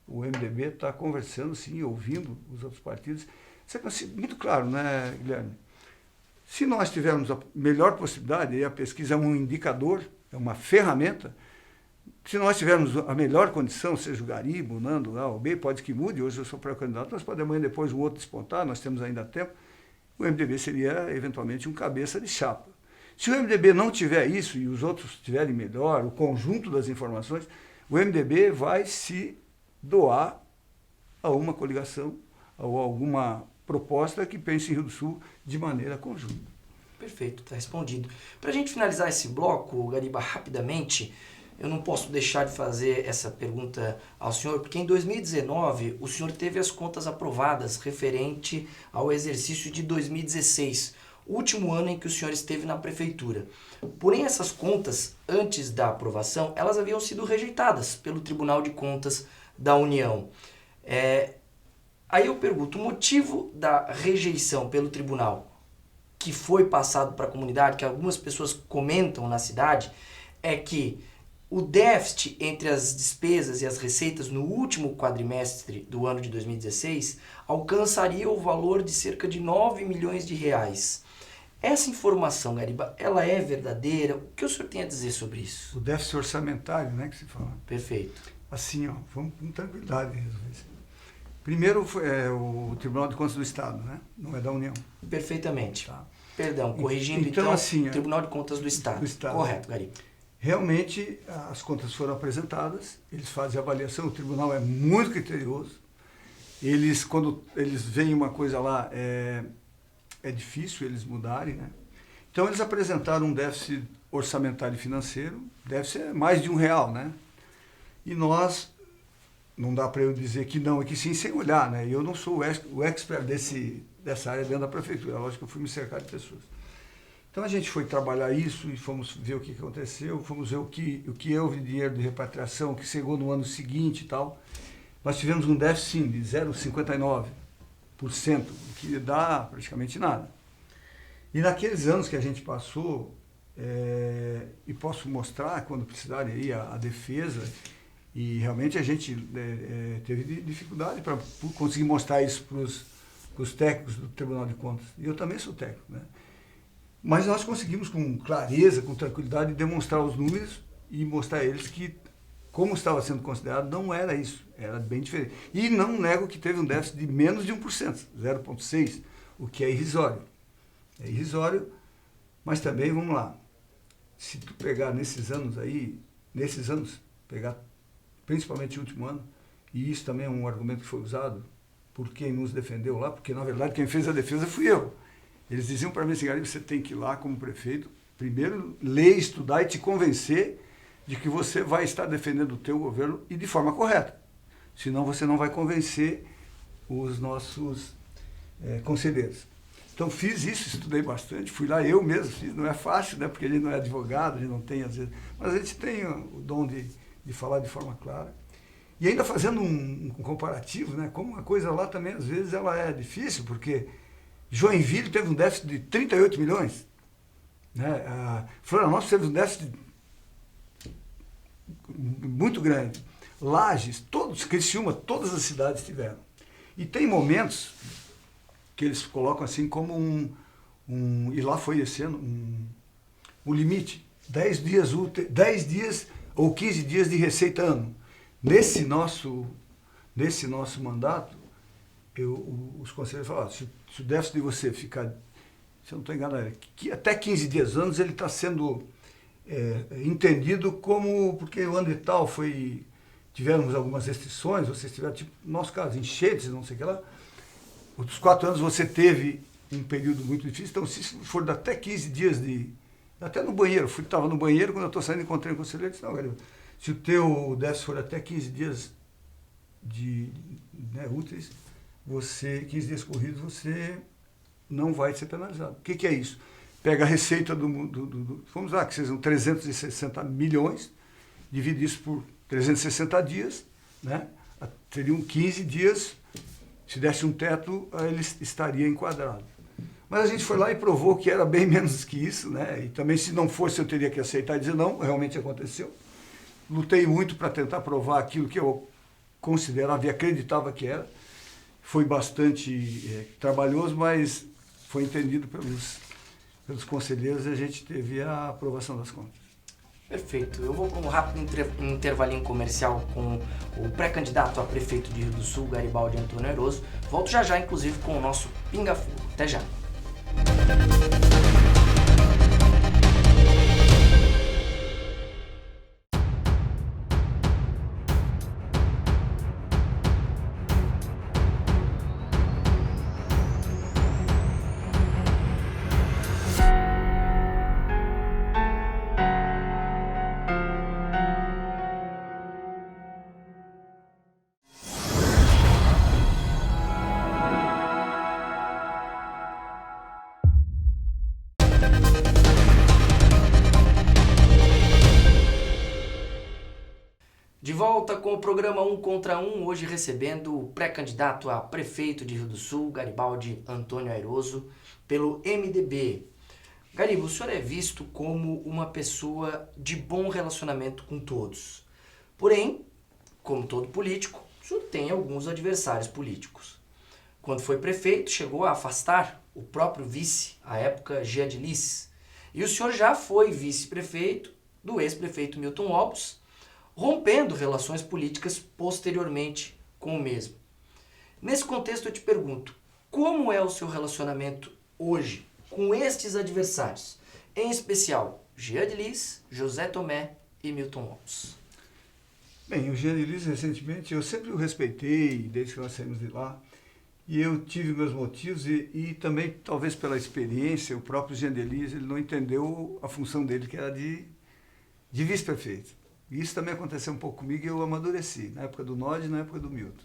o MDB está conversando, sim, ouvindo os outros partidos. Isso é muito claro, né, Guilherme? Se nós tivermos a melhor possibilidade, e a pesquisa é um indicador, é uma ferramenta, se nós tivermos a melhor condição, seja o Gariba, o Nando, lá, o B, pode que mude, hoje eu sou pré-candidato, mas pode amanhã depois o outro despontar, nós temos ainda tempo, o MDB seria eventualmente um cabeça de chapa. Se o MDB não tiver isso e os outros tiverem melhor, o conjunto das informações, o MDB vai se doar a uma coligação ou a alguma proposta que pense em Rio do Sul de maneira conjunta. Perfeito, está respondido. Para a gente finalizar esse bloco, Gariba, rapidamente, eu não posso deixar de fazer essa pergunta ao senhor, porque em 2019 o senhor teve as contas aprovadas referente ao exercício de 2016, o último ano em que o senhor esteve na prefeitura. Porém, essas contas, antes da aprovação, elas haviam sido rejeitadas pelo Tribunal de Contas da União. Aí eu pergunto, o motivo da rejeição pelo tribunal, que foi passado para a comunidade, que algumas pessoas comentam na cidade, é que o déficit entre as despesas e as receitas no último quadrimestre do ano de 2016 alcançaria o valor de cerca de 9 milhões de reais. Essa informação, Gariba, ela é verdadeira? O que o senhor tem a dizer sobre isso? O déficit orçamentário, né, que se fala. Perfeito. Assim, ó, vamos com tranquilidade resolver isso. Primeiro, o Tribunal de Contas do Estado, né? Não é da União. Perfeitamente. Tá. Perdão, corrigindo então, assim, Tribunal de Contas do Estado. Correto, Gariba. Realmente, as contas foram apresentadas, eles fazem a avaliação, o tribunal é muito criterioso. Quando eles veem uma coisa lá, é difícil eles mudarem, né? Então, eles apresentaram um déficit orçamentário e financeiro, déficit é mais de R$1, né? E nós, não dá para eu dizer que não e que sim, sem olhar, né? Eu não sou o expert dessa área dentro da prefeitura, lógico que eu fui me cercar de pessoas. Então a gente foi trabalhar isso e fomos ver o que aconteceu, fomos ver o que houve de dinheiro de repatriação, o que chegou no ano seguinte e tal. Nós tivemos um déficit sim, de 0,59%, o que dá praticamente nada. E naqueles anos que a gente passou, e posso mostrar quando precisarem aí a defesa, e realmente a gente teve dificuldade para conseguir mostrar isso para os técnicos do Tribunal de Contas. E eu também sou técnico, né? Mas nós conseguimos com clareza, com tranquilidade, demonstrar os números e mostrar a eles que, como estava sendo considerado, não era isso, era bem diferente. E não nego que teve um déficit de menos de 1%, 0,6%, o que é irrisório. É irrisório, mas também, vamos lá, se tu pegar nesses anos, pegar principalmente o último ano, e isso também é um argumento que foi usado por quem nos defendeu lá, porque na verdade quem fez a defesa fui eu. Eles diziam para mim assim, Gariba, você tem que ir lá como prefeito, primeiro ler, estudar e te convencer de que você vai estar defendendo o teu governo e de forma correta. Senão você não vai convencer os nossos conselheiros. Então fiz isso, estudei bastante, fui lá, eu mesmo fiz, não é fácil, né, porque a gente não é advogado, a gente não tem às vezes, mas a gente tem o dom de falar de forma clara. E ainda fazendo um comparativo, né, como uma coisa lá também às vezes ela é difícil, porque Joinville teve um déficit de 38 milhões. Né? Florianópolis teve um déficit muito grande. Lages, Criciúma, todas as cidades tiveram. E tem momentos que eles colocam assim como e lá foi esse ano, um limite. 10 dias ou 15 dias de receita ano. Nesse nosso mandato, os conselheiros falaram, se o déficit de você ficar, se eu não estou enganado, que até 15 dias anos ele está sendo entendido como, porque o ano e tal tivemos algumas restrições, vocês tiveram, tipo, no nosso caso, enchentes, não sei o que lá, os 4 anos você teve um período muito difícil, então se for até 15 dias Até no banheiro, estava no banheiro, quando eu estou saindo, encontrei um conselheiro e disse, não, Garibaldi, se o teu déficit for até 15 dias úteis, 15 dias corridos, você não vai ser penalizado. O que é isso? Pega a receita vamos lá, que sejam 360 milhões, divide isso por 360 dias, né? Teriam 15 dias, se desse um teto, ele estaria enquadrado. Mas a gente foi lá e provou que era bem menos que isso, né? E também, se não fosse, eu teria que aceitar e dizer, não, realmente aconteceu. Lutei muito para tentar provar aquilo que eu considerava e acreditava que era. Foi bastante trabalhoso, mas foi entendido pelos conselheiros e a gente teve a aprovação das contas. Perfeito. Eu vou para um rápido intervalinho comercial com o pré-candidato a prefeito de Rio do Sul, Garibaldi Antônio Airoso. Volto já já, inclusive, com o nosso Pinga Fogo. Até já. De volta com o programa 1 contra 1, hoje recebendo o pré-candidato a prefeito de Rio do Sul, Garibaldi Antônio Airoso, pelo MDB. Garibaldi, o senhor é visto como uma pessoa de bom relacionamento com todos. Porém, como todo político, o senhor tem alguns adversários políticos. Quando foi prefeito, chegou a afastar o próprio vice, à época, Jean de Lys. E o senhor já foi vice-prefeito do ex-prefeito Milton Obos, rompendo relações políticas posteriormente com o mesmo. Nesse contexto eu te pergunto, como é o seu relacionamento hoje com estes adversários, em especial Jean de Lys, José Tomé e Milton Obos? Bem, o Jean de Lys, recentemente, eu sempre o respeitei, desde que nós saímos de lá, e eu tive meus motivos e também, talvez pela experiência, o próprio Jean de Lys, ele não entendeu a função dele, que era de vice-prefeito. E isso também aconteceu um pouco comigo e eu amadureci, na época do Nod e na época do Milton.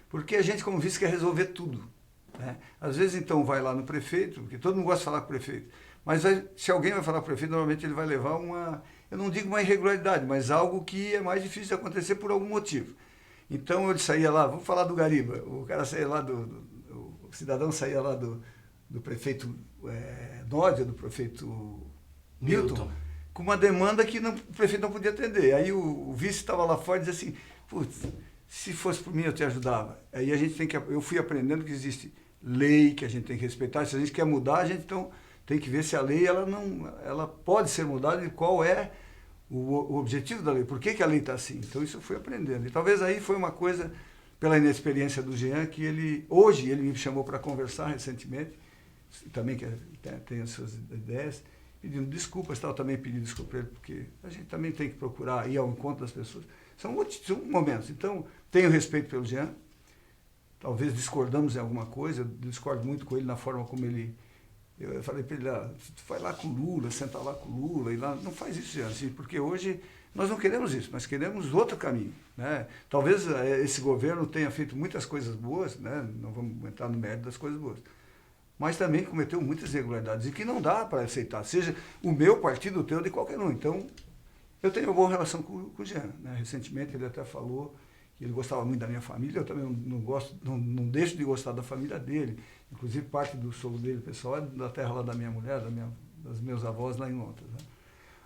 Porque a gente, como vice, quer resolver tudo, né? Às vezes, então, vai lá no prefeito, porque todo mundo gosta de falar com o prefeito, mas se alguém vai falar com o prefeito, normalmente ele vai levar eu não digo uma irregularidade, mas algo que é mais difícil de acontecer por algum motivo. Então, ele saía lá, vamos falar do Gariba, o cara saía lá o cidadão saía lá do prefeito Nod, do prefeito Milton, com uma demanda que o prefeito não podia atender. Aí o vice estava lá fora e dizia assim, putz, se fosse por mim eu te ajudava. Aí eu fui aprendendo que existe lei que a gente tem que respeitar. Se a gente quer mudar, a gente então tem que ver se a lei ela pode ser mudada e qual é o objetivo da lei. Por que a lei está assim? Então isso eu fui aprendendo. E talvez aí foi uma coisa, pela inexperiência do Jean, que hoje ele me chamou para conversar recentemente, também que tem as suas ideias, pedindo desculpas, também pedindo desculpa para ele, porque a gente também tem que procurar ir ao encontro das pessoas. São momentos. Então, tenho respeito pelo Jean, talvez discordamos em alguma coisa, eu discordo muito com ele na forma como ele... Eu falei para ele, tu vai lá com o Lula, senta lá com o Lula, e lá, não faz isso, Jean, assim, porque hoje nós não queremos isso, nós queremos outro caminho, né? Talvez esse governo tenha feito muitas coisas boas, né? Não vamos entrar no mérito das coisas boas, mas também cometeu muitas irregularidades e que não dá para aceitar, seja o meu partido, o teu, de qualquer um. Então, eu tenho uma boa relação com o Jean, né? Recentemente ele até falou que ele gostava muito da minha família, eu também não deixo de gostar da família dele, inclusive parte do sogro dele, pessoal, é da terra lá da minha mulher, das meus avós lá em Londres, né?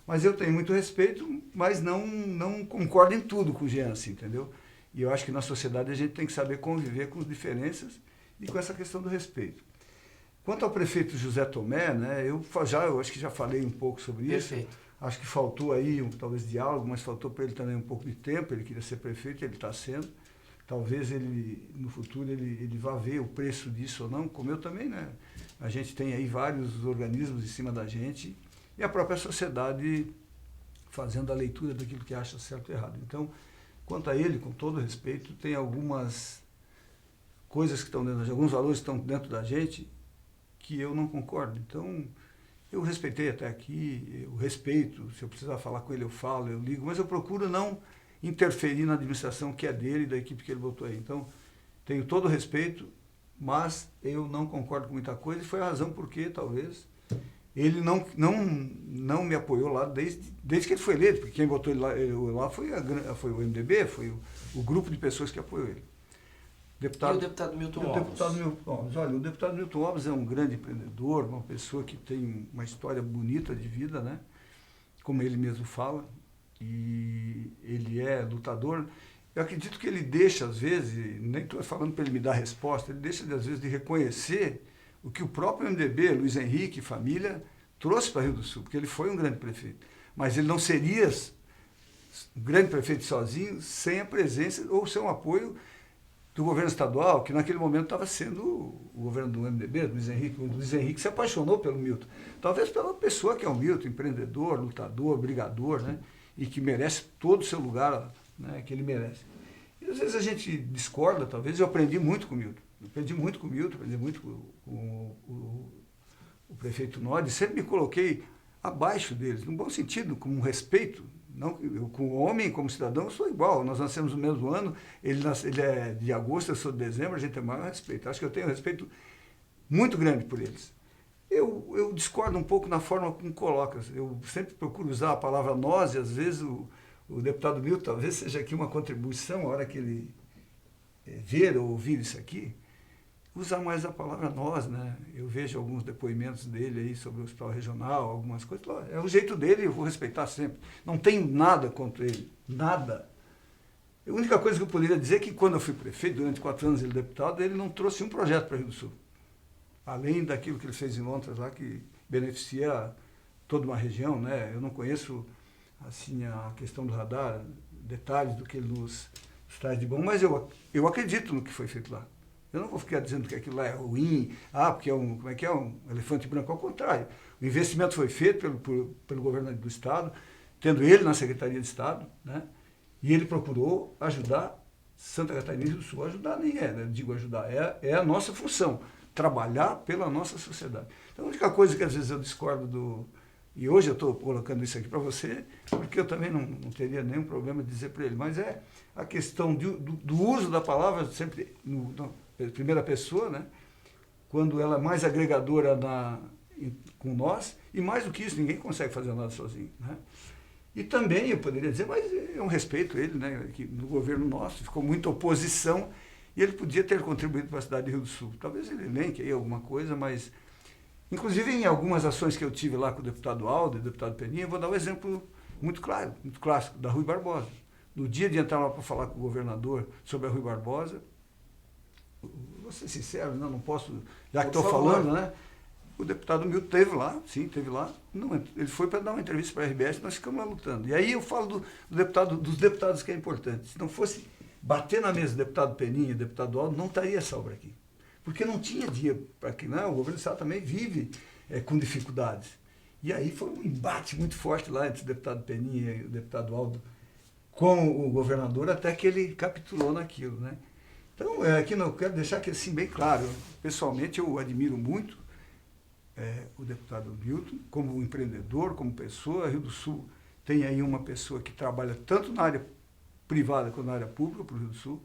Mas eu tenho muito respeito, mas não concordo em tudo com o Jean, assim, entendeu? E eu acho que na sociedade a gente tem que saber conviver com as diferenças e com essa questão do respeito. Quanto ao prefeito José Tomé, né, eu acho que já falei um pouco sobre isso. Perfeito. Acho que faltou aí talvez diálogo, mas faltou para ele também um pouco de tempo. Ele queria ser prefeito, ele está sendo. Talvez no futuro ele vá ver o preço disso ou não, como eu também, né? A gente tem aí vários organismos em cima da gente e a própria sociedade fazendo a leitura daquilo que acha certo e errado. Então, quanto a ele, com todo respeito, tem algumas coisas que estão dentro da gente, alguns valores que estão dentro da gente que eu não concordo. Então, Eu respeitei até aqui, eu respeito, se eu precisar falar com ele eu falo, eu ligo, mas eu procuro não interferir na administração que é dele e da equipe que ele botou aí. Então, tenho todo o respeito, mas eu não concordo com muita coisa e foi a razão porque, talvez, ele não me apoiou lá desde que ele foi eleito, porque quem botou ele lá foi o MDB, foi o grupo de pessoas que apoiou ele. E o deputado Milton Ovos? Olha, o deputado Milton Ovos é um grande empreendedor, uma pessoa que tem uma história bonita de vida, né? Como ele mesmo fala, e ele é lutador. Eu acredito que ele deixa, às vezes, nem estou falando para ele me dar resposta, ele deixa, às vezes, de reconhecer o que o próprio MDB, Luiz Henrique e família, trouxe para Rio do Sul, porque ele foi um grande prefeito. Mas ele não seria um grande prefeito sozinho, sem a presença ou sem o apoio do governo estadual, que naquele momento estava sendo o governo do MDB, do Luiz Henrique. O Luiz Henrique se apaixonou pelo Milton. Talvez pela pessoa que é o Milton, empreendedor, lutador, brigador, né? E que merece todo o seu lugar, né? Que ele merece. E às vezes a gente discorda, talvez. Eu aprendi muito com o Milton. Aprendi muito com o Milton, aprendi muito com o prefeito Nodi. Sempre me coloquei abaixo deles, num bom sentido, com um respeito. Não, eu, como homem, como cidadão, eu sou igual. Nós nascemos no mesmo ano, ele é de agosto, eu sou de dezembro, a gente tem o maior respeito. Acho que eu tenho um respeito muito grande por eles. Eu discordo um pouco na forma como colocas. Eu sempre procuro usar a palavra nós, e às vezes o deputado Milton, talvez seja aqui uma contribuição, a hora que ele ver ou ouvir isso aqui, usar mais a palavra nós, né? Eu vejo alguns depoimentos dele aí sobre o hospital regional, algumas coisas. É o jeito dele, eu vou respeitar sempre. Não tenho nada contra ele, nada. A única coisa que eu poderia dizer é que quando eu fui prefeito, durante 4 anos ele deputado, ele não trouxe um projeto para Rio do Sul. Além daquilo que ele fez em Londres lá, que beneficia toda uma região, né? Eu não conheço assim a questão do radar, detalhes do que ele nos traz de bom, mas eu acredito no que foi feito lá. Eu não vou ficar dizendo que aquilo lá é ruim, porque é um elefante branco, ao contrário. O investimento foi feito pelo governo do Estado, tendo ele na Secretaria de Estado, né? E ele procurou ajudar Santa Catarina e Rio do Sul. Ajudar nem é, né? Digo ajudar, é a nossa função, trabalhar pela nossa sociedade. Então a única coisa que às vezes eu discordo e hoje eu estou colocando isso aqui para você, porque eu também não teria nenhum problema de dizer para ele, mas é a questão do uso da palavra sempre primeira pessoa, né? Quando ela é mais agregadora com nós, e mais do que isso, ninguém consegue fazer nada sozinho, né? E também eu poderia dizer, mas é um respeito a ele, né? Que no governo nosso ficou muita oposição e ele podia ter contribuído para a cidade de Rio do Sul. Talvez ele elenque aí alguma coisa, mas inclusive em algumas ações que eu tive lá com o deputado Aldo e o deputado Peninha, eu vou dar um exemplo muito claro, muito clássico, da Rui Barbosa. No dia de entrar lá para falar com o governador sobre a Rui Barbosa, vou ser sincero, não posso, já que estou falando, né? O deputado Milton esteve lá, não, ele foi para dar uma entrevista para a RBS, nós ficamos lá lutando. E aí eu falo dos deputados que é importante. Se não fosse bater na mesa do deputado Peninha, deputado Aldo, não estaria essa obra aqui. Porque não tinha dia para que, não, o governo do Estado também vive com dificuldades. E aí foi um embate muito forte lá entre o deputado Peninha e o deputado Aldo com o governador, até que ele capitulou naquilo, né? Então, aqui eu quero deixar aqui assim bem claro, pessoalmente eu admiro muito o deputado Milton, como empreendedor, como pessoa. Rio do Sul tem aí uma pessoa que trabalha tanto na área privada quanto na área pública para o Rio do Sul.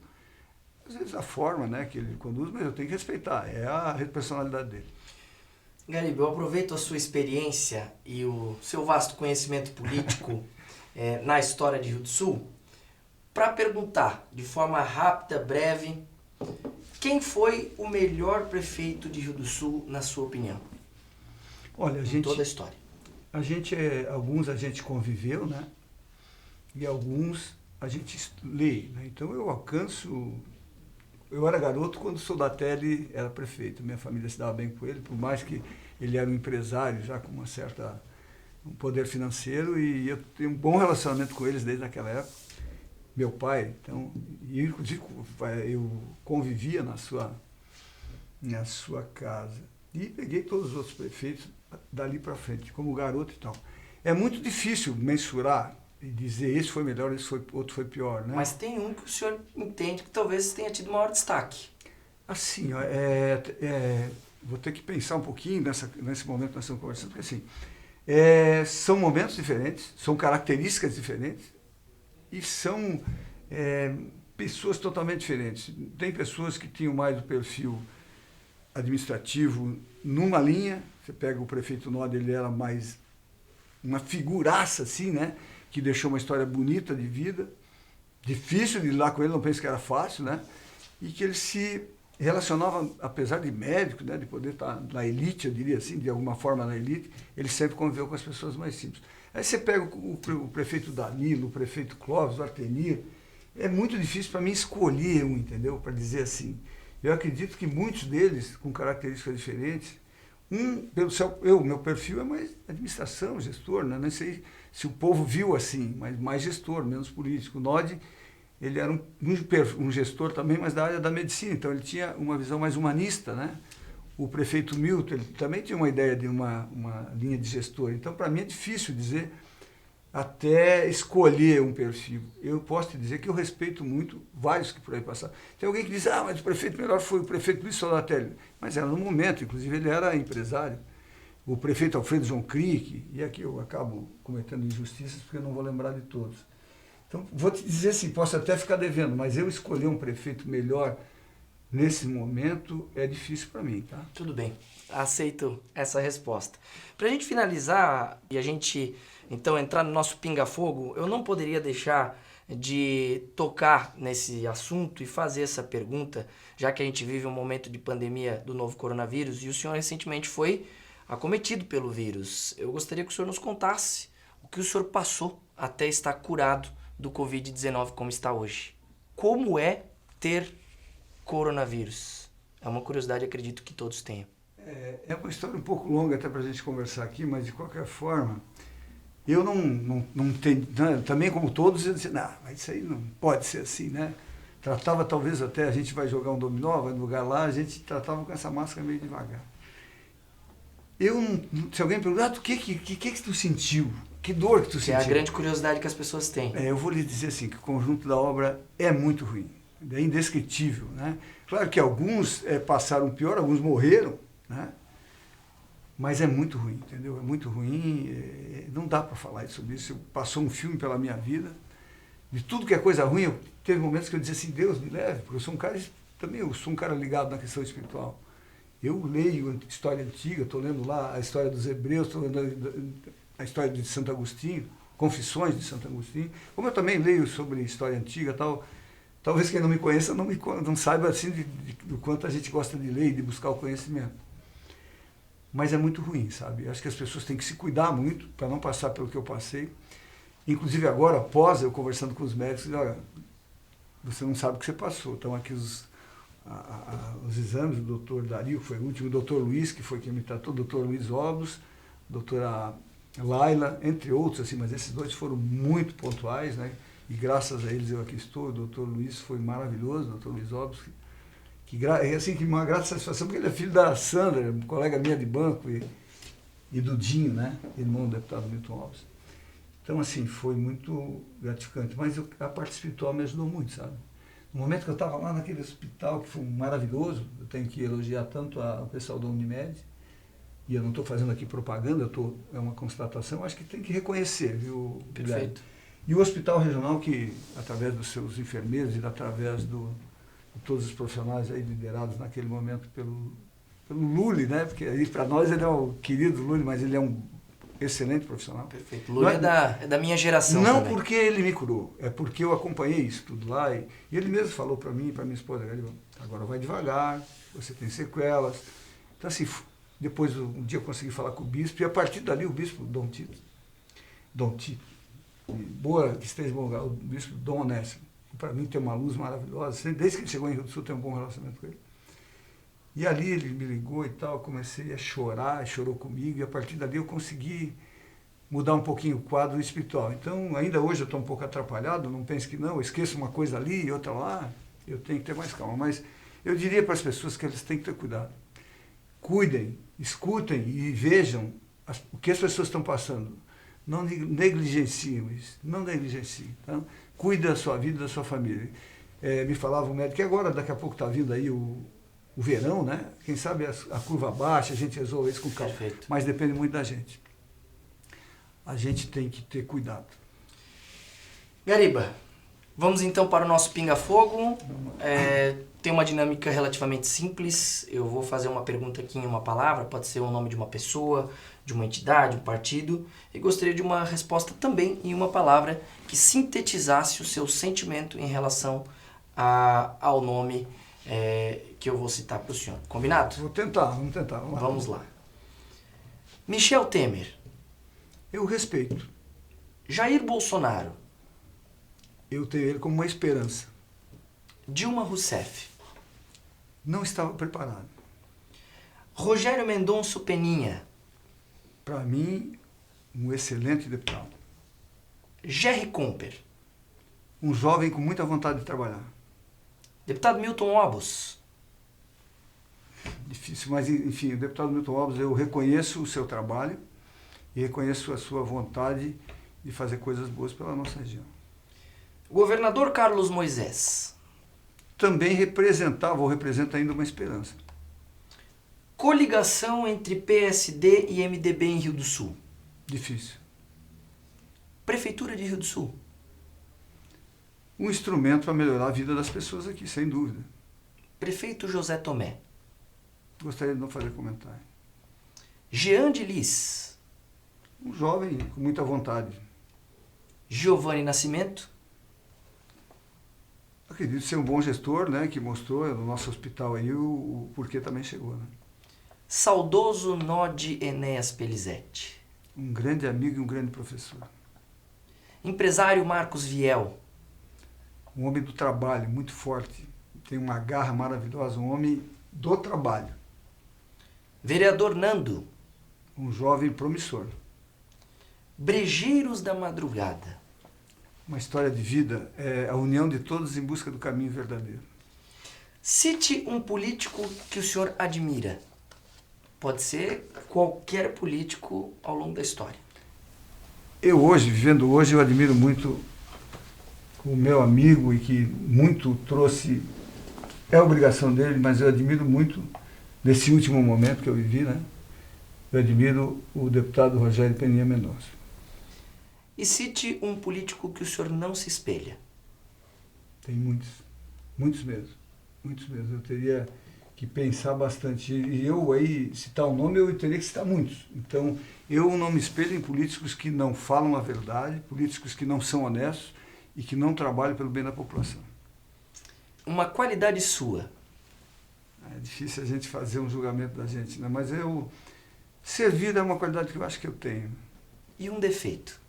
Às vezes a forma, né, que ele conduz, mas eu tenho que respeitar, é a personalidade dele. Garibe, eu aproveito a sua experiência e o seu vasto conhecimento político na história de Rio do Sul para perguntar, de forma rápida, breve, quem foi o melhor prefeito de Rio do Sul, na sua opinião? Olha, toda a história. Alguns a gente conviveu, né? E alguns a gente lê, né? Então eu era garoto quando o Soldatelli era prefeito. Minha família se dava bem com ele, por mais que ele era um empresário já com um poder financeiro, e eu tenho um bom relacionamento com eles desde aquela época. Meu pai, então, e inclusive eu convivia na sua casa. E peguei todos os outros prefeitos dali para frente, como garoto e tal. É muito difícil mensurar e dizer esse foi melhor, outro foi pior, né? Mas tem um que o senhor entende que talvez tenha tido maior destaque. Assim, vou ter que pensar um pouquinho nesse momento que nós estamos conversando, porque assim, são momentos diferentes, são características diferentes e são pessoas totalmente diferentes. Tem pessoas que tinham mais o perfil administrativo numa linha, você pega o prefeito Nod, ele era mais uma figuraça assim, né, que deixou uma história bonita de vida, difícil de lidar com ele, não penso que era fácil, né, e que ele se relacionava, apesar de médico, né, de poder estar na elite, eu diria assim, de alguma forma na elite, ele sempre conviveu com as pessoas mais simples. Aí você pega o prefeito Danilo, o prefeito Clóvis, o Artemir, é muito difícil para mim escolher um, entendeu? Para dizer assim. Eu acredito que muitos deles, com características diferentes, meu perfil é mais administração, gestor, né? Não sei se o povo viu assim, mas mais gestor, menos político. O Nod, ele era um gestor também, mas da área da medicina, então ele tinha uma visão mais humanista, né? O prefeito Milton, ele também tinha uma ideia de uma linha de gestor. Então, para mim é difícil dizer, até escolher um perfil. Eu posso te dizer que eu respeito muito vários que por aí passaram. Tem alguém que diz, mas o prefeito melhor foi o prefeito Luiz Solatelli. Mas era no momento, inclusive ele era empresário. O prefeito Alfredo João Crick, e aqui eu acabo cometendo injustiças porque eu não vou lembrar de todos. Então, vou te dizer assim, posso até ficar devendo, mas eu escolher um prefeito melhor nesse momento é difícil para mim, tá? Tudo bem, aceito essa resposta. Para a gente finalizar e a gente então entrar no nosso pinga-fogo, eu não poderia deixar de tocar nesse assunto e fazer essa pergunta, já que a gente vive um momento de pandemia do novo coronavírus e o senhor recentemente foi acometido pelo vírus. Eu gostaria que o senhor nos contasse o que o senhor passou até estar curado do Covid-19 como está hoje. Como é ter coronavírus? É uma curiosidade, acredito que todos tenham. É uma história um pouco longa até para a gente conversar aqui, mas de qualquer forma, eu não tenho, também como todos, eu disse, mas isso aí não pode ser assim, né? Tratava talvez até, a gente vai jogar um dominó, vai no lugar lá, a gente tratava com essa máscara meio devagar. Se alguém perguntar, o que tu sentiu? Que dor que tu sentiu? É a grande curiosidade que as pessoas têm. Eu vou lhe dizer assim, que o conjunto da obra é muito ruim, é indescritível, né? Claro que alguns passaram pior, alguns morreram, né? Mas é muito ruim, entendeu? É muito ruim, não dá para falar sobre isso. Passou um filme pela minha vida, de tudo que é coisa ruim, teve momentos que eu dizia assim, Deus me leve, porque eu sou um cara ligado na questão espiritual. Eu leio história antiga, estou lendo lá a história dos hebreus, estou lendo a história de Santo Agostinho, Confissões de Santo Agostinho, como eu também leio sobre história antiga tal. Talvez quem não me conheça não saiba assim do quanto a gente gosta de ler e de buscar o conhecimento. Mas é muito ruim, sabe? Eu acho que as pessoas têm que se cuidar muito para não passar pelo que eu passei. Inclusive agora, após eu conversando com os médicos, olha, você não sabe o que você passou. Então aqui os exames do doutor Dario, que foi o último, o doutor Luiz, que foi quem me tratou, o doutor Luiz Obos, a doutora Laila, entre outros, assim, mas esses dois foram muito pontuais, né? E graças a eles eu aqui estou. O doutor Luiz foi maravilhoso, o doutor Luiz Obos, que uma grata satisfação, porque ele é filho da Sandra, colega minha de banco, e do Dinho, né? Irmão do deputado Milton Alves. Então, assim, foi muito gratificante. Mas a parte espiritual me ajudou muito, sabe? No momento que eu estava lá naquele hospital, que foi maravilhoso, eu tenho que elogiar tanto o pessoal da Unimed, e eu não estou fazendo aqui propaganda, é uma constatação, acho que tem que reconhecer, viu? Perfeito. E o hospital regional, que através dos seus enfermeiros e através de todos os profissionais aí liderados naquele momento pelo Lully, né? Porque aí para nós ele é o querido Lully, mas ele é um excelente profissional. Perfeito. Lully é da minha geração não também. Porque ele me curou, é porque eu acompanhei isso tudo lá e ele mesmo falou para mim e para minha esposa, agora vai devagar, você tem sequelas. Então assim, depois um dia eu consegui falar com o bispo e a partir dali o bispo Dom Tito, boa que esteja bom lugar, o bispo Dom Onésimo, para mim tem uma luz maravilhosa, desde que ele chegou em Rio do Sul tem um bom relacionamento com ele. E ali ele me ligou e tal, comecei a chorar, chorou comigo, e a partir dali eu consegui mudar um pouquinho o quadro espiritual. Então, ainda hoje eu estou um pouco atrapalhado, não pense que não, eu esqueço uma coisa ali e outra lá, eu tenho que ter mais calma. Mas eu diria para as pessoas que elas têm que ter cuidado. Cuidem, escutem e vejam o que as pessoas estão passando. Não negligenciem isso, não negligenciem. Tá? Cuide da sua vida e da sua família. Me falava o médico, que agora, daqui a pouco está vindo aí o verão, né? Quem sabe a curva baixa, a gente resolve isso com calma. Perfeito. Mas depende muito da gente. A gente tem que ter cuidado. Gariba, vamos então para o nosso pinga-fogo. Tem uma dinâmica relativamente simples. Eu vou fazer uma pergunta aqui em uma palavra, pode ser o nome de uma pessoa, de uma entidade, um partido, e gostaria de uma resposta também em uma palavra que sintetizasse o seu sentimento em relação ao nome que eu vou citar para o senhor. Combinado? Vamos tentar. Vamos lá. Michel Temer. Eu respeito. Jair Bolsonaro. Eu tenho ele como uma esperança. Dilma Rousseff. Não estava preparado. Rogério Mendonça Peninha. Para mim, um excelente deputado. Gerry Comper. Um jovem com muita vontade de trabalhar. Deputado Milton Obos. Difícil, mas enfim, o deputado Milton Obos, eu reconheço o seu trabalho e reconheço a sua vontade de fazer coisas boas pela nossa região. Governador Carlos Moisés. Também representava ou representa ainda uma esperança. Coligação entre PSD e MDB em Rio do Sul. Difícil. Prefeitura de Rio do Sul. Um instrumento para melhorar a vida das pessoas aqui, sem dúvida. Prefeito José Tomé. Gostaria de não fazer comentário. Jean de Lis. Um jovem com muita vontade. Giovanni Nascimento. Acredito ser um bom gestor, né, que mostrou no nosso hospital aí o porquê também chegou. Né? Saudoso Nodi Enéas Pelizete. Um grande amigo e um grande professor. Empresário Marcos Viel. Um homem do trabalho, muito forte. Tem uma garra maravilhosa, um homem do trabalho. Vereador Nando. Um jovem promissor. Brejeiros da Madrugada. Uma história de vida, é a união de todos em busca do caminho verdadeiro. Cite um político que o senhor admira. Pode ser qualquer político ao longo da história. Eu hoje, vivendo hoje, eu admiro muito o meu amigo e que muito trouxe, é obrigação dele, mas eu admiro muito, nesse último momento que eu vivi, né? Eu admiro o deputado Rogério Peninha Mendonça. E cite um político que o senhor não se espelha. Tem muitos mesmo, muitos mesmo. Eu teria que pensar bastante. E eu aí, citar um nome, eu teria que citar muitos. Então, eu não me espelho em políticos que não falam a verdade, políticos que não são honestos e que não trabalham pelo bem da população. Uma qualidade sua. É difícil a gente fazer um julgamento da gente, né? Mas servir é uma qualidade que eu acho que eu tenho. E um defeito.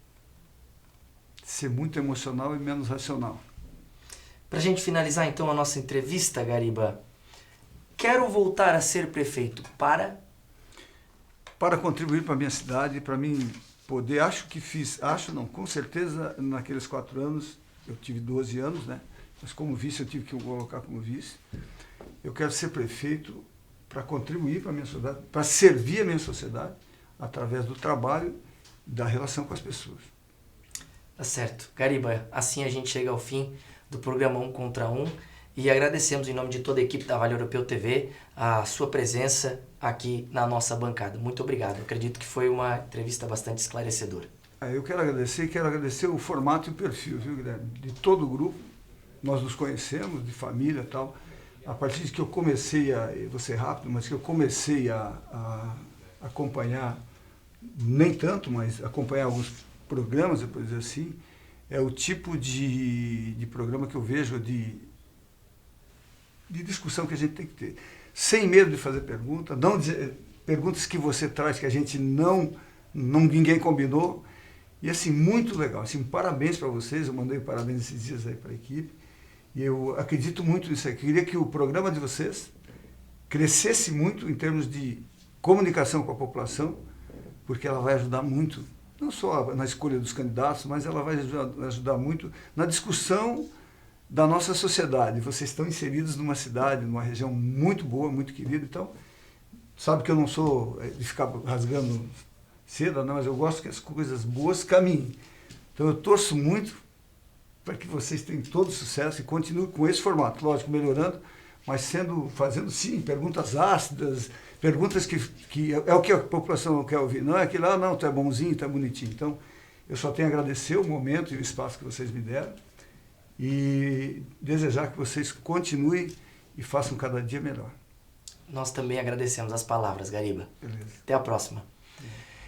Ser muito emocional e menos racional. Para a gente finalizar então a nossa entrevista, Gariba, quero voltar a ser prefeito para contribuir para a minha cidade, para mim poder, com certeza naqueles 4 anos, eu tive 12 anos, né? Mas como vice eu tive que colocar como vice. Eu quero ser prefeito para contribuir para a minha sociedade, para servir a minha sociedade através do trabalho e da relação com as pessoas. Tá certo. Gariba, assim a gente chega ao fim do programa 1 contra 1 e agradecemos em nome de toda a equipe da Vale Europeu TV a sua presença aqui na nossa bancada. Muito obrigado. Eu acredito que foi uma entrevista bastante esclarecedora. Eu quero agradecer o formato e o perfil, viu, Guilherme? De todo o grupo. Nós nos conhecemos, de família e tal. A partir de que eu comecei vou ser rápido, mas que eu comecei a acompanhar, nem tanto, mas acompanhar alguns programas, eu posso dizer assim, é o tipo de programa que eu vejo de discussão que a gente tem que ter. Sem medo de fazer perguntas, não dizer, perguntas que você traz que a gente ninguém combinou. E assim, muito legal. Assim, parabéns para vocês, eu mandei parabéns esses dias aí para a equipe. E eu acredito muito nisso aqui. Eu queria que o programa de vocês crescesse muito em termos de comunicação com a população, porque ela vai ajudar muito, não só na escolha dos candidatos, mas ela vai ajudar muito na discussão da nossa sociedade. Vocês estão inseridos numa cidade, numa região muito boa, muito querida, então, sabe que eu não sou de ficar rasgando seda, não, mas eu gosto que as coisas boas caminhem. Então eu torço muito para que vocês tenham todo sucesso e continuem com esse formato, lógico, melhorando, mas fazendo sim perguntas ácidas, perguntas que é o que a população quer ouvir. Não é aquilo, não, tu é bonzinho, tu é bonitinho. Então, eu só tenho a agradecer o momento e o espaço que vocês me deram e desejar que vocês continuem e façam cada dia melhor. Nós também agradecemos as palavras, Gariba. Beleza. Até a próxima.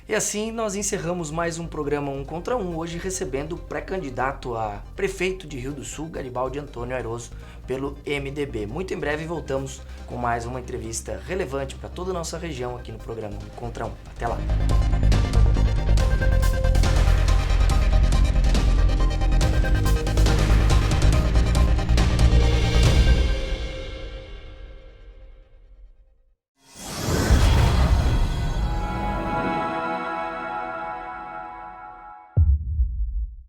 E assim nós encerramos mais um programa 1 contra 1, hoje recebendo o pré-candidato a prefeito de Rio do Sul, Garibaldi Antônio Airoso, pelo MDB. Muito em breve voltamos com mais uma entrevista relevante para toda a nossa região aqui no programa 1 contra 1. Até lá!